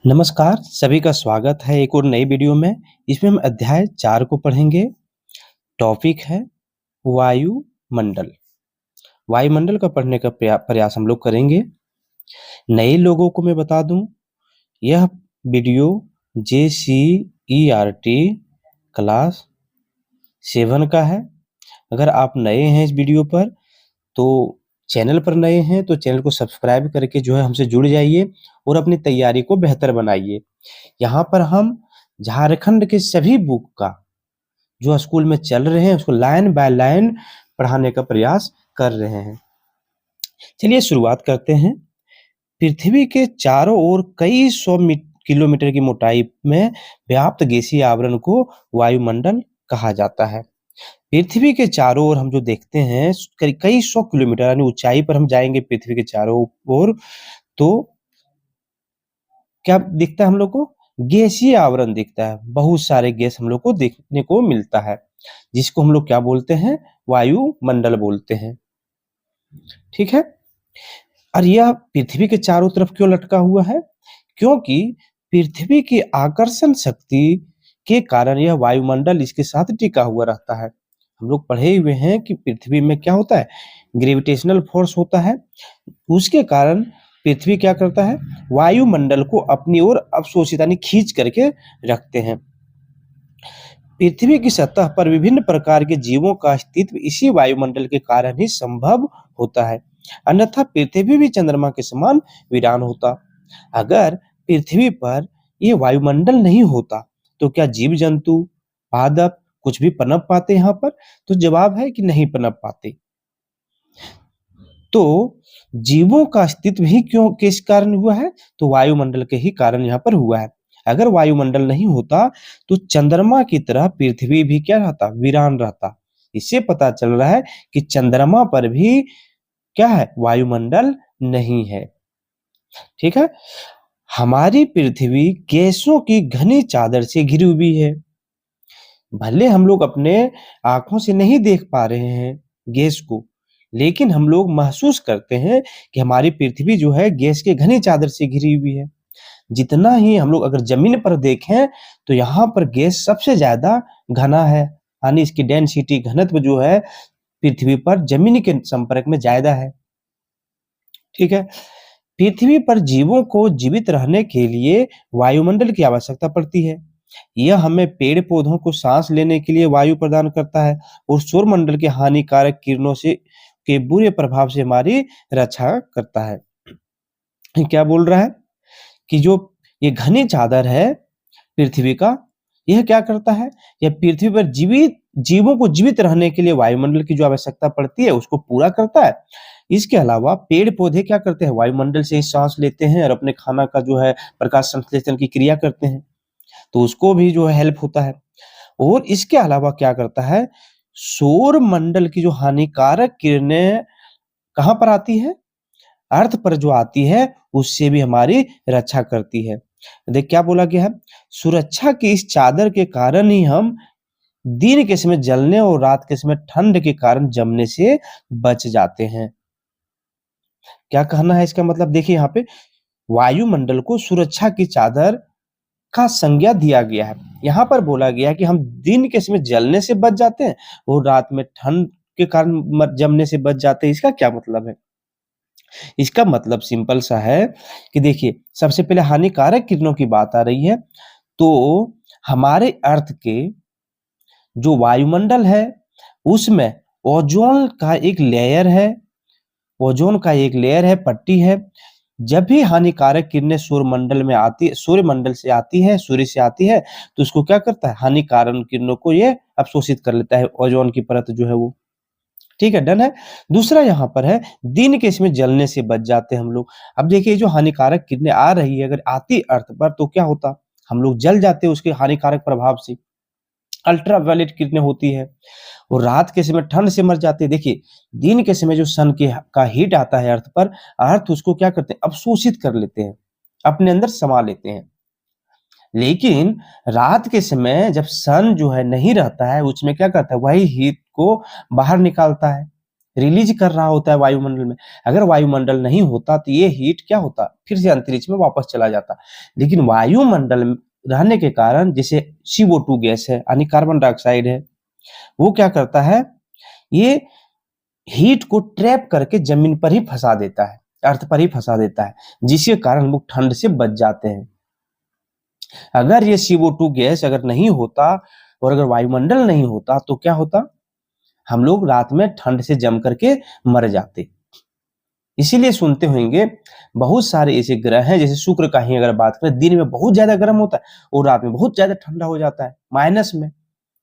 नमस्कार, सभी का स्वागत है एक और नई वीडियो में। इसमें हम अध्याय 4 को पढ़ेंगे। टॉपिक है वायुमंडल। वायुमंडल का पढ़ने का प्रयास हम लोग करेंगे। नए लोगों को मैं बता दूं, यह वीडियो JCERT क्लास 7 का है। अगर आप नए हैं इस वीडियो पर तो चैनल पर नए हैं तो चैनल को सब्सक्राइब करके जो है हमसे जुड़ जाइए और अपनी तैयारी को बेहतर बनाइए। यहाँ पर हम झारखंड के सभी बुक का जो स्कूल में चल रहे हैं उसको लाइन बाय लाइन पढ़ाने का प्रयास कर रहे हैं। चलिए शुरुआत करते हैं। पृथ्वी के चारों ओर कई सौ किलोमीटर की मोटाई में व्याप्त गैसीय आवरण को वायुमंडल कहा जाता है। पृथ्वी के चारों ओर हम जो देखते हैं कई सौ किलोमीटर यानी ऊंचाई पर हम जाएंगे पृथ्वी के चारों ओर, तो क्या दिखता है हम लोग को? गैसीय आवरण दिखता है। बहुत सारे गैस हम लोग को देखने को मिलता है जिसको हम लोग क्या बोलते हैं? वायुमंडल बोलते हैं। ठीक है। और यह पृथ्वी के चारों तरफ क्यों लटका हुआ है? क्योंकि पृथ्वी की आकर्षण शक्ति के कारण यह वायुमंडल इसके साथ टिका हुआ रहता है। हम लोग पढ़े हुए हैं कि पृथ्वी में क्या होता है? ग्रेविटेशनल फोर्स होता है। उसके कारण पृथ्वी क्या करता है? वायुमंडल को अपनी ओर अवशोषित यानी खींच करके रखते हैं। पृथ्वी की सतह पर विभिन्न प्रकार के जीवों का अस्तित्व इसी वायुमंडल के कारण ही संभव होता है, अन्यथा पृथ्वी भी चंद्रमा के समान वीरान होता। अगर पृथ्वी पर ये वायुमंडल नहीं होता तो क्या जीव जंतु, पादप कुछ भी पनप पाते यहाँ पर? तो जवाब है कि नहीं पनप पाते। तो जीवों का अस्तित्व ही क्यों किस कारण हुआ है? तो वायुमंडल के ही कारण यहाँ पर हुआ है। अगर वायुमंडल नहीं होता तो चंद्रमा की तरह पृथ्वी भी क्या रहता? वीरान रहता। इससे पता चल रहा है कि चंद्रमा पर भी क्या है? वायुमंडल नहीं है। ठीक है। हमारी पृथ्वी गैसों की घनी चादर से घिरी हुई है। भले हम लोग अपने आंखों से नहीं देख पा रहे हैं गैस को, लेकिन हम लोग महसूस करते हैं कि हमारी पृथ्वी जो है गैस के घनी चादर से घिरी हुई है। जितना ही हम लोग अगर जमीन पर देखें तो यहाँ पर गैस सबसे ज्यादा घना है, यानी इसकी डेंसिटी घनत्व जो है पृथ्वी पर जमीन के संपर्क में ज्यादा है। ठीक है। पृथ्वी पर जीवों को जीवित रहने के लिए वायुमंडल की आवश्यकता पड़ती है। यह हमें पेड़ पौधों को सांस लेने के लिए वायु प्रदान करता है और सौरमंडल के हानिकारक किरणों से के बुरे प्रभाव से हमारी रक्षा करता है। क्या बोल रहा है कि जो ये घनी चादर है पृथ्वी का, यह क्या करता है? यह पृथ्वी पर जीवों को जीवित रहने के लिए वायुमंडल की जो आवश्यकता पड़ती है उसको पूरा करता है। इसके अलावा पेड़ पौधे क्या करते हैं? वायुमंडल से ही सांस लेते हैं और अपने खाना का जो है प्रकाश संश्लेषण की क्रिया करते हैं, तो उसको भी जो है हेल्प होता है। और इसके अलावा क्या करता है? सौर मंडल की जो हानिकारक किरणें कहाँ पर आती है? अर्थ पर जो आती है उससे भी हमारी रक्षा करती है। देख क्या बोला गया है? सुरक्षा की इस चादर के कारण ही हम दिन के समय जलने और रात के समय ठंड के कारण जमने से बच जाते हैं। क्या कहना है इसका मतलब? देखिए यहाँ पे वायुमंडल को सुरक्षा की चादर का संज्ञा दिया गया है। यहाँ पर बोला गया है कि हम दिन के समय जलने से बच जाते हैं और रात में ठंड के कारण जमने से बच जाते हैं। इसका क्या मतलब है? इसका मतलब सिंपल सा है कि देखिए सबसे पहले हानिकारक किरणों की बात आ रही है, तो हमारे अर्थ के जो वायुमंडल है उसमें ओजोन का एक लेयर है, पट्टी है। जब भी हानिकारक किरणें सूर्यमंडल से आती है, सूर्य से आती है, तो उसको क्या करता है? हानिकारक किरणों को ये अवशोषित कर लेता है, ओजोन की परत जो है वो। ठीक है, डन है। दूसरा यहाँ पर है दिन के इसमें जलने से बच जाते हैं हम लोग। अब देखिए जो हानिकारक किरणें आ रही है अगर आती अर्थ पर तो क्या होता? हम लोग जल जाते हैं उसके हानिकारक प्रभाव से। अल्ट्रावायलेट किरणें होती है और रात के समय ठंड से मर जाते हैं। देखिए दिन के समय जो सन के का हीट आता है अर्थ पर, अर्थ उसको क्या करते हैं? अवशोषित कर लेते हैं, अपने अंदर समा लेते हैं। लेकिन रात के समय जब सन जो है नहीं रहता है उसमें क्या करता है? वही हीट को बाहर निकालता है। रिलीज कर रहा होता है वायुमंडल में। अगर वायुमंडल नहीं होता तो ये हीट क्या होता, फिर से अंतरिक्ष में वापस चला जाता। लेकिन वायुमंडल में रहने के कारण, जैसे CO2 गैस है यानी कार्बन डाइऑक्साइड है, वो क्या करता है, ये हीट को ट्रैप करके जमीन पर ही फंसा देता है, अर्थ पर ही फंसा देता है, जिसके कारण हम लोग ठंड से बच जाते हैं। अगर ये CO2 गैस अगर नहीं होता और अगर वायुमंडल नहीं होता तो क्या होता, हम लोग रात में ठंड से जम करके मर जाते। इसीलिए सुनते होंगे बहुत सारे ऐसे ग्रह हैं, जैसे शुक्र का ही अगर बात करें, दिन में बहुत ज्यादा गर्म होता है और रात में बहुत ज्यादा ठंडा हो जाता है, माइनस में।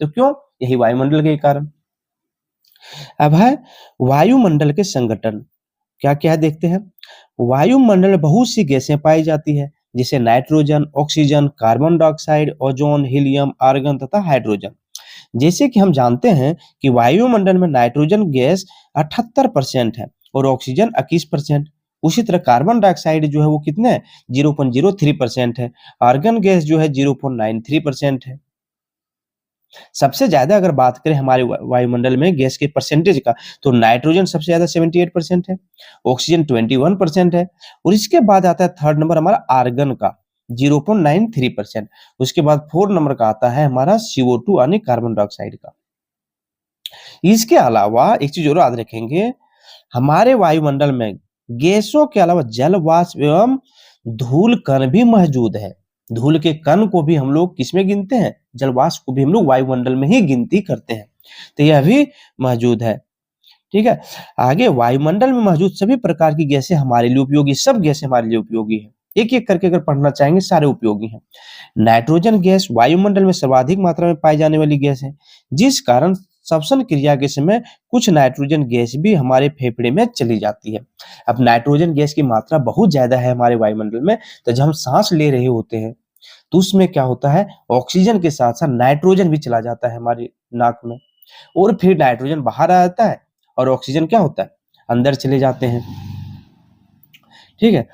तो क्यों? यही वायुमंडल के कारण। अब है वायुमंडल के संगठन, क्या क्या है देखते हैं। वायुमंडल में बहुत सी गैसें पाई जाती है, जैसे nitrogen, oxygen, carbon dioxide, ozone, helium, argon तथा हाइड्रोजन। जैसे कि हम जानते हैं कि वायुमंडल में नाइट्रोजन गैस 78% है और ऑक्सीजन 21%। उसी तरह कार्बन डाइऑक्साइड जो है वो कितने है, 0.03% है। आर्गन गैस जो है 0.93% है। सबसे ज्यादा अगर बात करें हमारे वायुमंडल में गैस के परसेंटेज का, तो नाइट्रोजन सबसे ज्यादा 78% है, ऑक्सीजन 21% है, और इसके बाद आता है थर्ड नंबर हमारा आर्गन का 0.93%। उसके बाद फोर्थ नंबर का आता है हमारा CO2 यानी कार्बन डाइऑक्साइड का। इसके अलावा एक चीज और याद रखेंगे, हमारे वायुमंडल में गैसों के अलावा जल वाष्प एवं धूल कण भी मौजूद है। धूल के कण को भी हम लोग किसमें गिनते हैं, जल वाष्प को भी हम लोग वायुमंडल में ही गिनती करते हैं, तो यह भी मौजूद है। ठीक है, आगे वायुमंडल में मौजूद सभी प्रकार की गैसें हमारे लिए उपयोगी, सब गैसें हमारे लिए उपयोगी है। एक एक करके अगर पढ़ना चाहेंगे सारे उपयोगी हैं। नाइट्रोजन गैस वायुमंडल में सर्वाधिक मात्रा में पाई जाने वाली गैस है, जिस कारण श्वसन क्रिया के समय कुछ नाइट्रोजन गैस भी हमारे फेफड़े में चली जाती है। अब नाइट्रोजन गैस की मात्रा बहुत ज्यादा है हमारे वायुमंडल में, तो जब हम सांस ले रहे होते हैं तो उसमें क्या होता है, ऑक्सीजन के साथ साथ नाइट्रोजन भी चला जाता है हमारी नाक में, और फिर नाइट्रोजन बाहर आ जाता है और ऑक्सीजन क्या होता है, अंदर चले जाते हैं। ठीक है,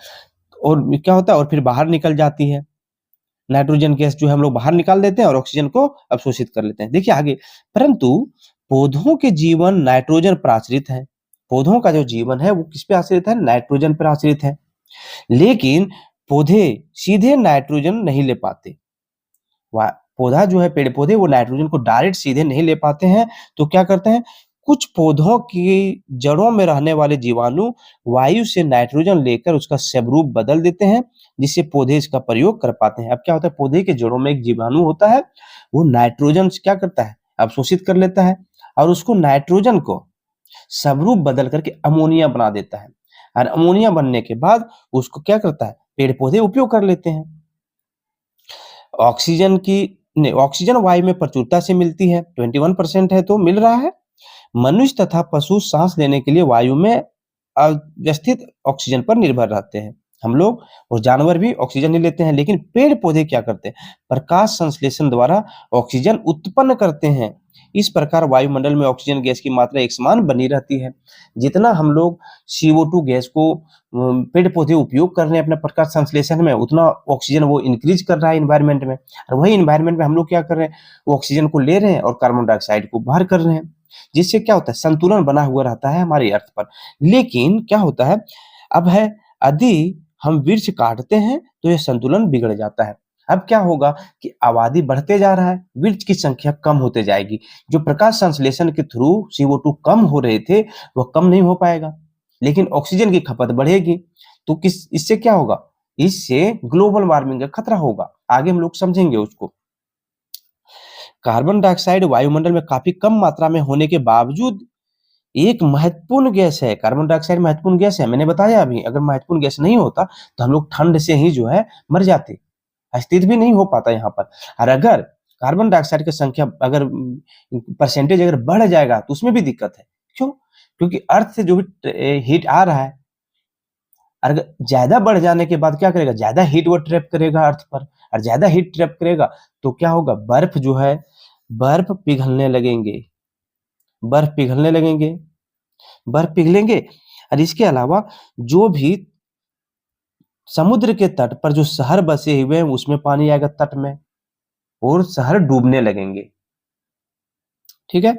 और क्या होता है, और फिर बाहर निकल जाती है नाइट्रोजन गैस जो है, हम लोग बाहर निकाल देते हैं और ऑक्सीजन को अवशोषित कर लेते हैं। देखिए आगे, परंतु पौधों के जीवन नाइट्रोजन पर आश्रित है। पौधों का जो जीवन है वो किस पे आश्रित है, नाइट्रोजन पर आश्रित है। लेकिन पौधे सीधे नाइट्रोजन नहीं ले पाते। पौधा जो है, पेड़ पौधे, वो नाइट्रोजन को डायरेक्ट सीधे नहीं ले पाते हैं, तो क्या करते हैं, कुछ पौधों की जड़ों में रहने वाले जीवाणु वायु से नाइट्रोजन लेकर उसका स्वरूप बदल देते हैं, जिससे पौधे इसका प्रयोग कर पाते हैं। अब क्या होता है, पौधे के जड़ों में एक जीवाणु होता है, वो नाइट्रोजन क्या करता है, अवशोषित कर लेता है और उसको नाइट्रोजन को स्वरूप बदल करके अमोनिया बना देता है, और अमोनिया बनने के बाद उसको क्या करता है, पेड़ पौधे उपयोग कर लेते हैं। ऑक्सीजन वायु में प्रचुरता से मिलती है, 21% है तो मिल रहा है। मनुष्य तथा पशु सांस लेने के लिए वायु में अव्यवस्थित ऑक्सीजन पर निर्भर रहते हैं। हम लोग और जानवर भी ऑक्सीजन ही लेते हैं, लेकिन पेड़ पौधे क्या करते हैं, प्रकाश संश्लेषण द्वारा ऑक्सीजन उत्पन्न करते हैं। इस प्रकार वायुमंडल में ऑक्सीजन गैस की मात्रा एक समान बनी रहती है। जितना हम लोग CO2 गैस को पेड़ पौधे उपयोग कर रहे हैं अपने प्रकाश संश्लेषण में, उतना ऑक्सीजन वो इंक्रीज कर रहा है इन्वायरमेंट में, और वही इन्वायरमेंट में हम लोग क्या कर रहे हैं, वो ऑक्सीजन को ले रहे हैं और कार्बन डाइऑक्साइड को बाहर कर रहे हैं, जिससे क्या होता है, संतुलन बना हुआ रहता है हमारी अर्थ पर। लेकिन क्या होता है, अब है, यदि हम वृक्ष काटते हैं तो यह संतुलन बिगड़ जाता है। अब क्या होगा कि आबादी बढ़ते जा रहा है, वृक्ष की संख्या कम होते जाएगी, जो प्रकाश संश्लेषण के थ्रू CO2 कम हो रहे थे वह कम नहीं हो पाएगा, लेकिन ऑक्सीजन की खपत बढ़ेगी। तो इससे क्या होगा, इससे ग्लोबल वार्मिंग का खतरा होगा, आगे हम लोग समझेंगे उसको। कार्बन डाइऑक्साइड वायुमंडल में काफी कम मात्रा में होने के बावजूद एक महत्वपूर्ण गैस है। कार्बन डाइऑक्साइड महत्वपूर्ण गैस है, मैंने बताया अभी, अगर महत्वपूर्ण गैस नहीं होता तो हम लोग ठंड से ही जो है मर जाते, अस्तित्व भी नहीं हो पाता यहाँ पर। और अगर कार्बन डाइऑक्साइड की संख्या अगर परसेंटेज अगर बढ़ जाएगा तो उसमें भी दिक्कत है। क्यों? क्योंकि अर्थ से जो भी हीट आ रहा है, अगर ज्यादा बढ़ जाने के बाद क्या करेगा, ज्यादा हीट वो ट्रैप करेगा अर्थ पर, और ज्यादा हीट ट्रैप करेगा तो क्या होगा, बर्फ जो है, बर्फ पिघलने लगेंगे, बर्फ पिघलने लगेंगे, बर्फ पिघलेंगे। और इसके अलावा जो भी समुद्र के तट पर जो शहर बसे हुए हैं उसमें पानी आएगा तट में, और शहर डूबने लगेंगे। ठीक है,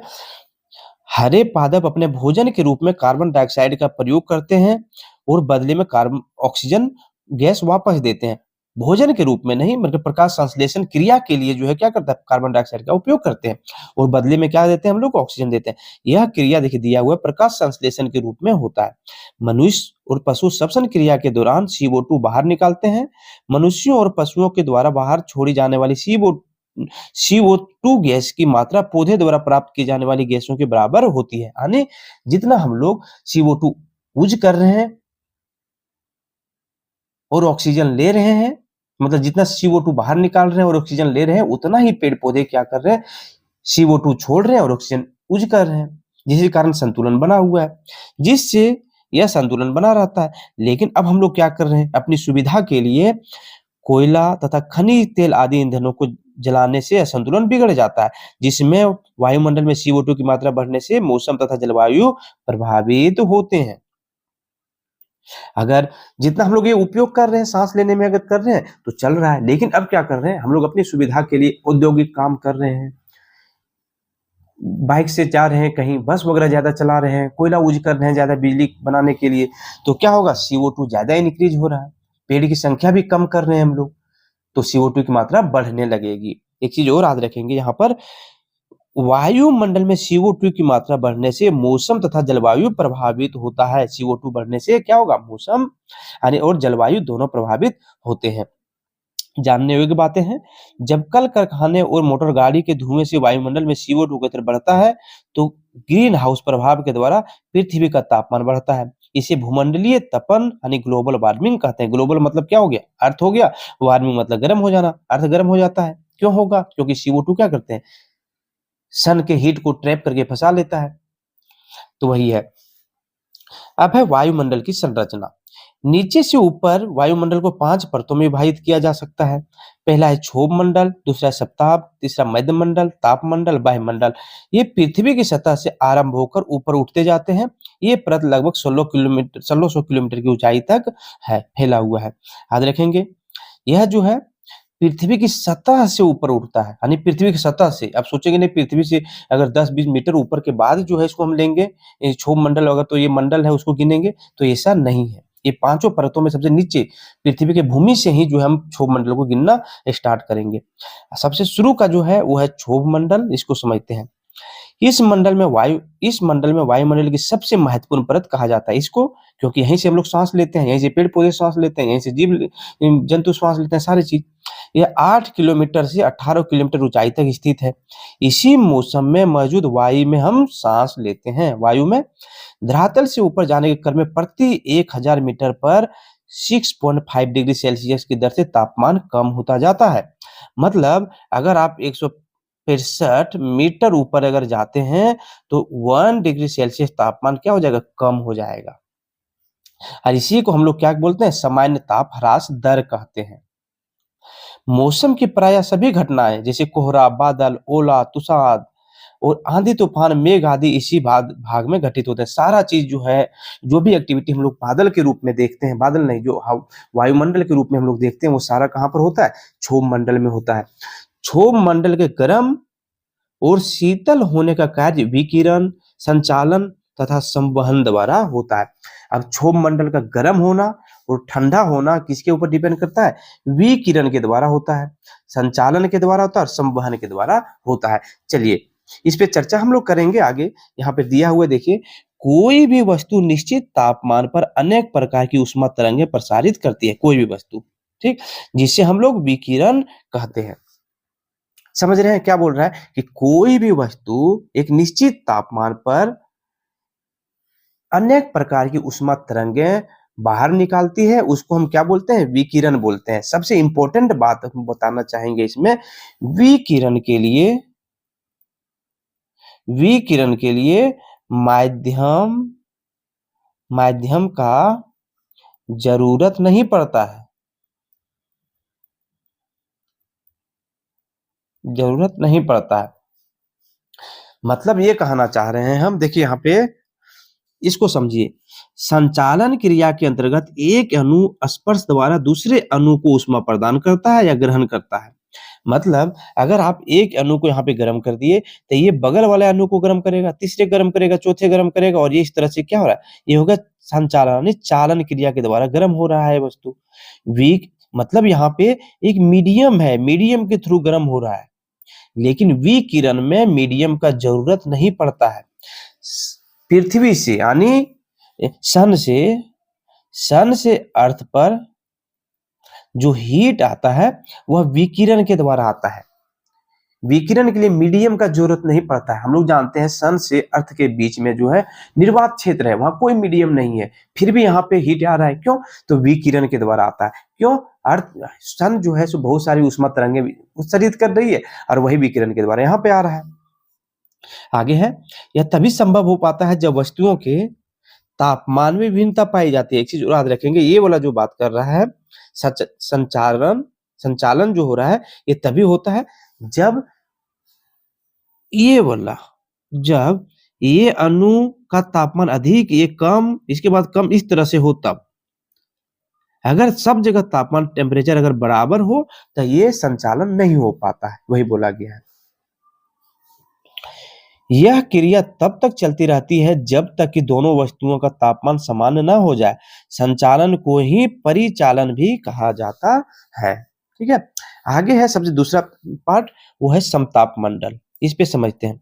हरे पादप अपने भोजन के रूप में कार्बन डाइऑक्साइड का प्रयोग करते हैं और बदले में कार्बन ऑक्सीजन गैस वापस देते हैं। भोजन के रूप में नहीं, मतलब प्रकाश संश्लेषण क्रिया के लिए जो है क्या करता है, कार्बन डाइऑक्साइड का उपयोग करते हैं और बदले में क्या देते हैं हम लोग, ऑक्सीजन देते हैं। यह क्रिया देखिए दिया हुआ है प्रकाश संश्लेषण के रूप में होता है। मनुष्य और पशु श्वसन क्रिया के दौरान CO2 बाहर निकालते हैं। मनुष्यों और पशुओं के द्वारा बाहर छोड़ी जाने वाली CO2 गैस की मात्रा पौधे द्वारा प्राप्त की जाने वाली गैसों के बराबर होती है। यानी जितना हम लोग CO2 यूज कर रहे हैं और ऑक्सीजन ले रहे हैं, मतलब जितना CO2 बाहर निकाल रहे हैं और ऑक्सीजन ले रहे हैं, उतना ही पेड़ पौधे क्या कर रहे हैं, CO2 छोड़ रहे हैं और ऑक्सीजन यूज कर रहे हैं, जिसके कारण संतुलन बना हुआ है, जिससे यह संतुलन बना रहता है। लेकिन अब हम लोग क्या कर रहे हैं, अपनी सुविधा के लिए कोयला तथा खनिज तेल आदि ईंधनों को जलाने से असंतुलन बिगड़ जाता है, जिसमें वायुमंडल में CO2 की मात्रा बढ़ने से मौसम तथा जलवायु प्रभावित होते हैं। अगर जितना हम लोग ये उपयोग कर रहे हैं, सांस लेने में अगर कर रहे हैं तो चल रहा है, लेकिन अब क्या कर रहे हैं हम लोग, अपनी सुविधा के लिए औद्योगिक काम कर रहे हैं, बाइक से जा रहे हैं, कहीं बस वगैरह ज्यादा चला रहे हैं, कोयला यूज कर रहे हैं ज्यादा बिजली बनाने के लिए, तो क्या होगा, CO2 ज्यादा इंक्रीज हो रहा है। पेड़ की संख्या भी कम कर रहे हैं हम लोग, तो CO2 की मात्रा बढ़ने लगेगी। एक चीज और याद रखेंगे यहाँ पर, वायुमंडल में CO2 की मात्रा बढ़ने से मौसम तथा जलवायु प्रभावित होता है। CO2 बढ़ने से क्या होगा, मौसम यानी और जलवायु दोनों प्रभावित होते हैं। जानने योग्य बातें हैं, जब कल कारखाने और मोटर गाड़ी के धुएं से वायुमंडल में CO2 का स्तर बढ़ता है तो ग्रीन हाउस प्रभाव के द्वारा पृथ्वी का तापमान बढ़ता है। इसे भूमंडलीय तपन यानी ग्लोबल वार्मिंग कहते हैं। ग्लोबल मतलब क्या हो गया, अर्थ हो गया, वार्मिंग मतलब गर्म हो जाना, अर्थ गर्म हो जाता है। क्यों होगा, क्योंकि CO2 क्या करते हैं, सन के हीट को ट्रैप करके फंसा लेता है, तो वही है। अब है वायुमंडल की संरचना। नीचे से ऊपर वायुमंडल को 5 परतों में विभाजित किया जा सकता है। पहला है क्षोभ मंडल, दूसरा है सप्ताह, तीसरा मध्य मंडल, तापमंडल, वायुमंडल। ये पृथ्वी की सतह से आरंभ होकर ऊपर उठते जाते हैं। ये परत लगभग 1600 किलोमीटर की ऊंचाई तक है, फैला हुआ है। याद रखेंगे, यह जो है पृथ्वी की सतह से ऊपर उठता है, यानी पृथ्वी की सतह से। आप सोचेंगे नहीं, पृथ्वी से अगर 10-20 मीटर ऊपर के बाद जो है इसको हम लेंगे, क्षोभ मंडल अगर, तो ये मंडल है उसको गिनेंगे, तो ऐसा नहीं है। ये पांचों परतों में सबसे नीचे पृथ्वी के भूमि से ही जो है हम क्षोभ मंडल को गिनना स्टार्ट करेंगे। सबसे शुरू का जो है वो है क्षोभ मंडल, इसको समझते हैं। इस मंडल में वायुमंडल की सबसे महत्वपूर्ण परत कहा जाता है इसको, क्योंकि यहीं से हम लोग सांस लेते हैं, यहीं से पेड़ पौधे सांस लेते हैं, यहीं से जीव जंतु सांस लेते हैं, सारी चीज। यह 8 किलोमीटर से 18 किलोमीटर ऊंचाई तक स्थित है। इसी मौसम में मौजूद वायु में हम सांस लेते हैं। वायु में धरातल से ऊपर जाने के क्रम में प्रति 1000 मीटर पर 6.5 डिग्री सेल्सियस की दर से तापमान कम होता जाता है। मतलब अगर आप 163 मीटर ऊपर अगर जाते हैं तो 1 डिग्री सेल्सियस तापमान क्या हो जाएगा, कम हो जाएगा। और इसी को हम लोग क्या बोलते हैं, सामान्य ताप ह्रास दर कहते हैं। मौसम की प्राय सभी घटनाएं जैसे कोहरा, बादल, ओला, तुषार और आंधी तूफान, मेघ आदि इसी भाग में घटित होते हैं। सारा चीज जो है, जो भी एक्टिविटी हम लोग बादल के रूप में देखते हैं, बादल नहीं, जो वायुमंडल के रूप में हम लोग देखते हैं, वो सारा कहाँ पर होता है, क्षोभ मंडल में होता है। क्षोभ मंडल के गर्म और शीतल होने का कार्य विकिरण, संचालन तथा संवहन द्वारा होता है। अब क्षोभ मंडल का गर्म होना और ठंडा होना किसके ऊपर डिपेंड करता है, विकिरण के द्वारा होता है, संचालन के द्वारा होता है और संवहन के द्वारा होता है। चलिए इस पे चर्चा हम लोग करेंगे आगे। यहाँ पे दिया हुआ देखिए, कोई भी वस्तु निश्चित तापमान पर अनेक प्रकार की ऊष्मा तरंगें प्रसारित करती है, कोई भी वस्तु, ठीक, जिससे हम लोग विकिरण कहते हैं। समझ रहे हैं क्या बोल रहा है, कि कोई भी वस्तु एक निश्चित तापमान पर अनेक प्रकार की ऊष्मा तरंगें बाहर निकालती है, उसको हम क्या बोलते हैं, विकिरण बोलते हैं। सबसे इंपॉर्टेंट बात हम बताना चाहेंगे इसमें, विकिरण के लिए माध्यम का जरूरत नहीं पड़ता है, मतलब ये कहना चाह रहे हैं हम, देखिए यहाँ पे इसको समझिए। संचालन क्रिया के अंतर्गत एक अणु स्पर्श द्वारा दूसरे अणु को ऊष्मा प्रदान करता है या ग्रहण करता है। मतलब अगर आप एक अणु को यहाँ पे गर्म कर दिए, तो ये बगल वाले अणु को गर्म करेगा, तीसरे गर्म करेगा, चौथे गर्म करेगा और ये इस तरह से क्या हो रहा है? ये होगा संचालन यानी चालन क्रिया के द्वारा गर्म हो रहा है वस्तु। वीक मतलब यहाँ पे एक मीडियम है, मीडियम के थ्रू गर्म हो रहा है। लेकिन विकिरण में मीडियम का जरूरत नहीं पड़ता है। पृथ्वी से यानी सन से सन से अर्थ पर जो हीट आता है वह विकिरण के द्वारा आता है। विकिरण के लिए मीडियम का जरूरत नहीं पड़ता है। हम लोग जानते हैं सन से अर्थ के बीच में जो है निर्वात क्षेत्र है, वहां कोई मीडियम नहीं है, फिर भी यहाँ पे हीट आ रहा है। क्यों? तो विकिरण के द्वारा आता है। क्यों? अर्थ सन जो है सो बहुत सारी उष्मा तरंगे उत्सर्जित कर रही है और वही विकिरण के द्वारा यहाँ पे आ रहा है। आगे है, यह तभी संभव हो पाता है जब वस्तुओं के तापमान में भिन्नता पाई जाती है। एक चीज याद रखेंगे, ये वाला जो बात कर रहा है संचालन जो हो रहा है ये तभी होता है जब ये वाला जब ये अणु का तापमान अधिक, ये कम, इसके बाद कम, इस तरह से हो तब। अगर सब जगह तापमान टेम्परेचर अगर बराबर हो तो ये संचालन नहीं हो पाता है, वही बोला गया है। यह क्रिया तब तक चलती रहती है जब तक कि दोनों वस्तुओं का तापमान समान न हो जाए। संचालन को ही परिचालन भी कहा जाता है। ठीक है, आगे है सबसे दूसरा पार्ट, वो है समताप मंडल। इस पे समझते हैं।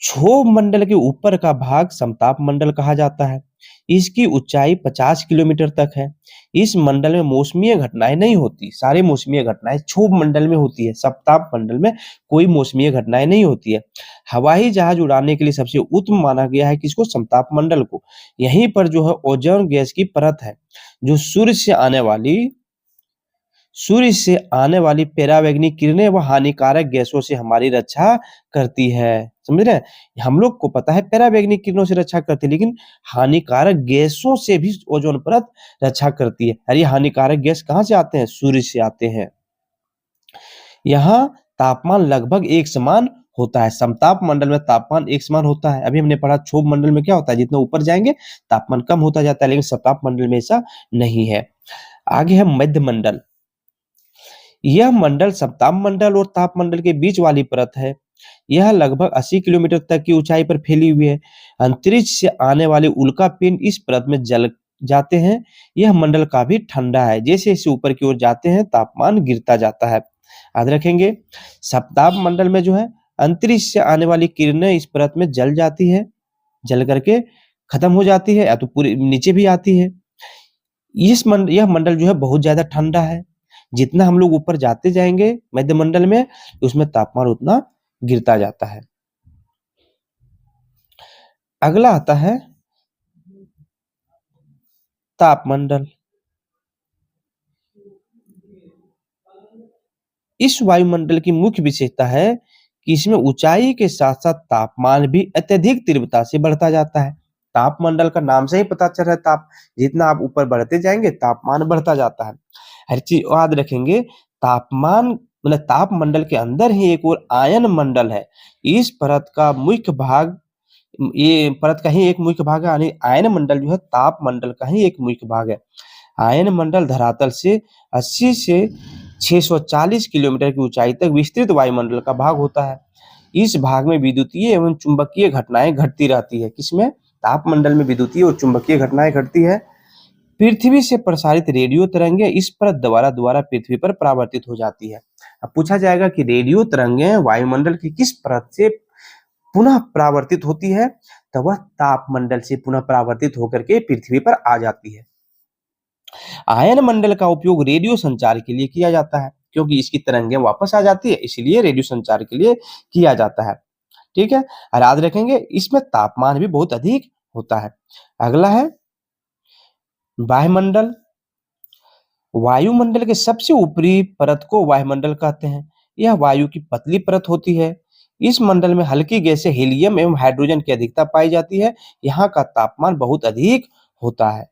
क्षोभ मंडल के ऊपर का भाग समताप मंडल कहा जाता है। इसकी ऊंचाई 50 किलोमीटर तक है। इस मंडल में मौसमीय घटनाएं नहीं होती। सारे मौसमीय घटनाएं क्षोभ मंडल में होती है, समताप मंडल में कोई मौसमीय घटनाएं नहीं होती है। हवाई जहाज उड़ाने के लिए सबसे उत्तम माना गया है किसको? समताप मंडल को। यहीं पर जो है ओजोन गैस की परत है, जो सूर्य से आने वाली परावैंगनिक किरणें व हानिकारक गैसों से हमारी रक्षा करती है। समझ रहे हैं? हम लोग को पता है परावैंगनिक किरणों से रक्षा करती है, लेकिन हानिकारक गैसों से भी ओजोन परत रक्षा करती है। और ये हानिकारक गैस कहाँ से आते हैं? सूर्य से आते हैं। यहाँ तापमान लगभग एक समान होता है। समताप मंडल में तापमान एक समान होता है। अभी हमने पढ़ा क्षोभ मंडल में क्या होता है, जितना ऊपर जाएंगे तापमान कम होता जाता है, लेकिन समताप मंडल में ऐसा नहीं है। आगे है मध्य मंडल। यह मंडल समताप मंडल और ताप मंडल के बीच वाली परत है। यह लगभग 80 किलोमीटर तक की ऊंचाई पर फैली हुई है। अंतरिक्ष से आने वाले उल्का पिंड इस परत में जल जाते हैं। यह मंडल काफी ठंडा है। जैसे जैसे ऊपर की ओर जाते हैं तापमान गिरता जाता है। याद रखेंगे, समताप मंडल में जो है अंतरिक्ष से आने वाली किरणें इस परत में जल जाती है, जल करके खत्म हो जाती है या तो पूरी नीचे भी आती है। यह मंडल जो है बहुत ज्यादा ठंडा है। जितना हम लोग ऊपर जाते जाएंगे मध्य मंडल में, उसमें तापमान उतना गिरता जाता है। अगला आता है तापमंडल। इस वायुमंडल की मुख्य विशेषता है कि इसमें ऊंचाई के साथ साथ तापमान भी अत्यधिक तीव्रता से बढ़ता जाता है। तापमंडल का नाम से ही पता चल रहा है, ताप जितना आप ऊपर बढ़ते जाएंगे तापमान बढ़ता जाता है। हर चीज याद रखेंगे, तापमान मतलब तापमंडल के अंदर ही एक और आयन मंडल है। इस परत का मुख्य भाग, ये परत का ही एक मुख्य भाग है, यानी आयन मंडल जो है तापमंडल का ही एक मुख्य भाग है। आयन मंडल धरातल से 80 से 640 किलोमीटर की ऊंचाई तक विस्तृत वायुमंडल का भाग होता है। इस भाग में विद्युतीय एवं चुंबकीय घटनाएं घटती रहती है। किसमें? तापमंडल में विद्युतीय और चुंबकीय घटनाएं घटती है। पृथ्वी से प्रसारित रेडियो तरंगें इस परत द्वारा पृथ्वी पर परावर्तित हो जाती है। अब पूछा जाएगा कि रेडियो तरंगें वायुमंडल की किस परत से पुनः परावर्तित होती है? तो वह तापमंडल से पुनः परावर्तित होकर के पृथ्वी पर आ जाती है। आयन मंडल का उपयोग रेडियो संचार के लिए किया जाता है, क्योंकि इसकी तरंगें वापस आ जाती है, इसलिए रेडियो संचार के लिए किया जाता है। ठीक है, और याद रखेंगे इसमें तापमान भी बहुत अधिक होता है। अगला है वायुमंडल। वायुमंडल के सबसे ऊपरी परत को वायुमंडल कहते हैं। यह वायु की पतली परत होती है। इस मंडल में हल्की गैसें हीलियम एवं हाइड्रोजन की अधिकता पाई जाती है। यहाँ का तापमान बहुत अधिक होता है।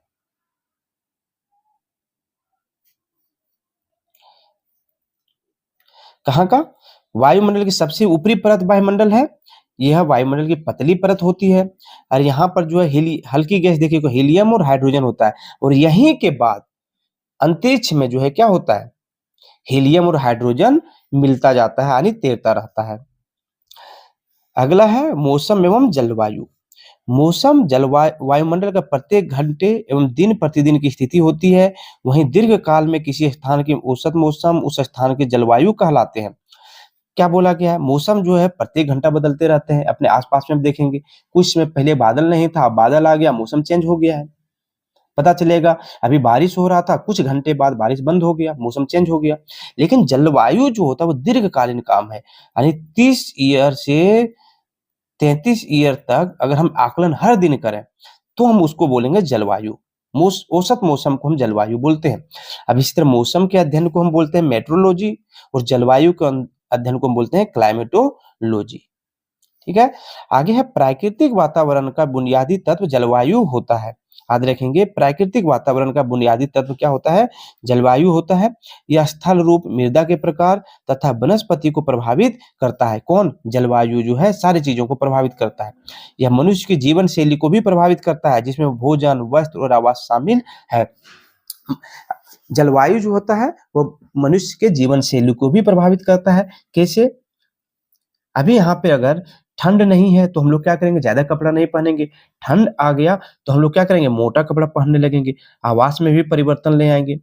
कहाँ का? वायुमंडल की सबसे ऊपरी परत वायुमंडल है। यह वायुमंडल की पतली परत होती है और यहाँ पर जो है हल्की गैस देखिए को हीलियम और हाइड्रोजन होता है। और यहीं के बाद अंतरिक्ष में जो है क्या होता है? हीलियम और हाइड्रोजन मिलता जाता है यानी तैरता रहता है। अगला है मौसम एवं जलवायु। मौसम वायुमंडल का प्रत्येक घंटे एवं दिन प्रतिदिन की स्थिति होती है। वहीं दीर्घ काल में किसी स्थान की औसत मौसम उस स्थान की जलवायु कहलाते हैं। क्या बोला गया है? मौसम जो है प्रत्येक घंटा बदलते रहते हैं। अपने आसपास में हम देखेंगे, कुछ समय पहले बादल नहीं था, अब बादल आ गया, मौसम चेंज हो गया है। पता चलेगा अभी बारिश हो रहा था, कुछ घंटे बाद बारिश बंद हो गया, मौसम चेंज हो गया। लेकिन जलवायु जो होता है वो दीर्घकालीन काम है, यानी 30 ईयर से 33 ईयर तक अगर हम आकलन हर दिन करें तो हम उसको बोलेंगे जलवायु। औसत मौसम को हम जलवायु बोलते हैं। अब इसी तरह मौसम के अध्ययन को हम बोलते हैं मेट्रोलॉजी और जलवायु के अध्ययन को हम बोलते हैं क्लाइमेटोलॉजी। ठीक है। आगे है प्राकृतिक वातावरण का बुनियादी तत्व जलवायु होता है। याद रखेंगे, प्राकृतिक वातावरण का बुनियादी तत्व क्या होता है? जलवायु होता है। यह स्थल रूप, मृदा के प्रकार तथा वनस्पति को प्रभावित करता है। कौन? जलवायु जो है सारी चीजों को प्रभावित करता है। यह मनुष्य की जीवन शैली को भी प्रभावित करता है, जिसमें भोजन, वस्त्र और आवास शामिल है। जलवायु जो होता है वो मनुष्य के जीवन शैली को भी प्रभावित करता है। कैसे? अभी यहाँ पे अगर ठंड नहीं है तो हम लोग क्या करेंगे? ज्यादा कपड़ा नहीं पहनेंगे। ठंड आ गया तो हम लोग क्या करेंगे? मोटा कपड़ा पहनने लगेंगे। आवास में भी परिवर्तन ले आएंगे।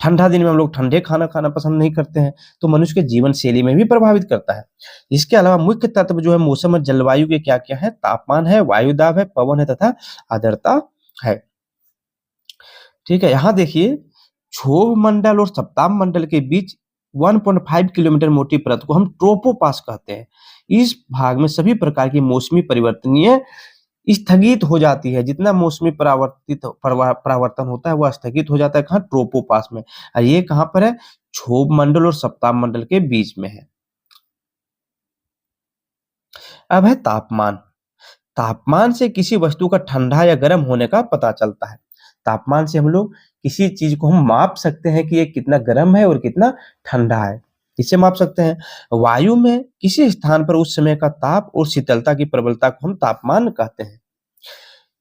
ठंडा दिन में हम लोग ठंडे खाना खाना पसंद नहीं करते हैं, तो मनुष्य के जीवन शैली में भी प्रभावित करता है। इसके अलावा मुख्य तत्व जो है मौसम और जलवायु के क्या क्या है? तापमान है, वायु दाब है, पवन है तथा आर्द्रता है। ठीक है, यहाँ देखिए, क्षोभ मंडल और सप्ताह मंडल के बीच 1.5 किलोमीटर मोटी परत को हम ट्रोपोपास कहते हैं। इस भाग में सभी प्रकार की मौसमी परिवर्तनीय स्थगित हो जाती है। जितना मौसमी परावर्तन होता है वह स्थगित हो जाता है। कहाँ? ट्रोपोपास में। और ये कहाँ पर है? क्षोभ मंडल और सप्ताह मंडल के बीच में है। अब है तापमान। तापमान से किसी वस्तु का ठंडा या गर्म होने का पता चलता है। तापमान से हम लोग किसी चीज को हम माप सकते हैं कि ये कितना गर्म है और कितना ठंडा है। इसे माप सकते हैं। वायु में किसी स्थान पर उस समय का ताप और शीतलता की प्रबलता को हम तापमान कहते हैं।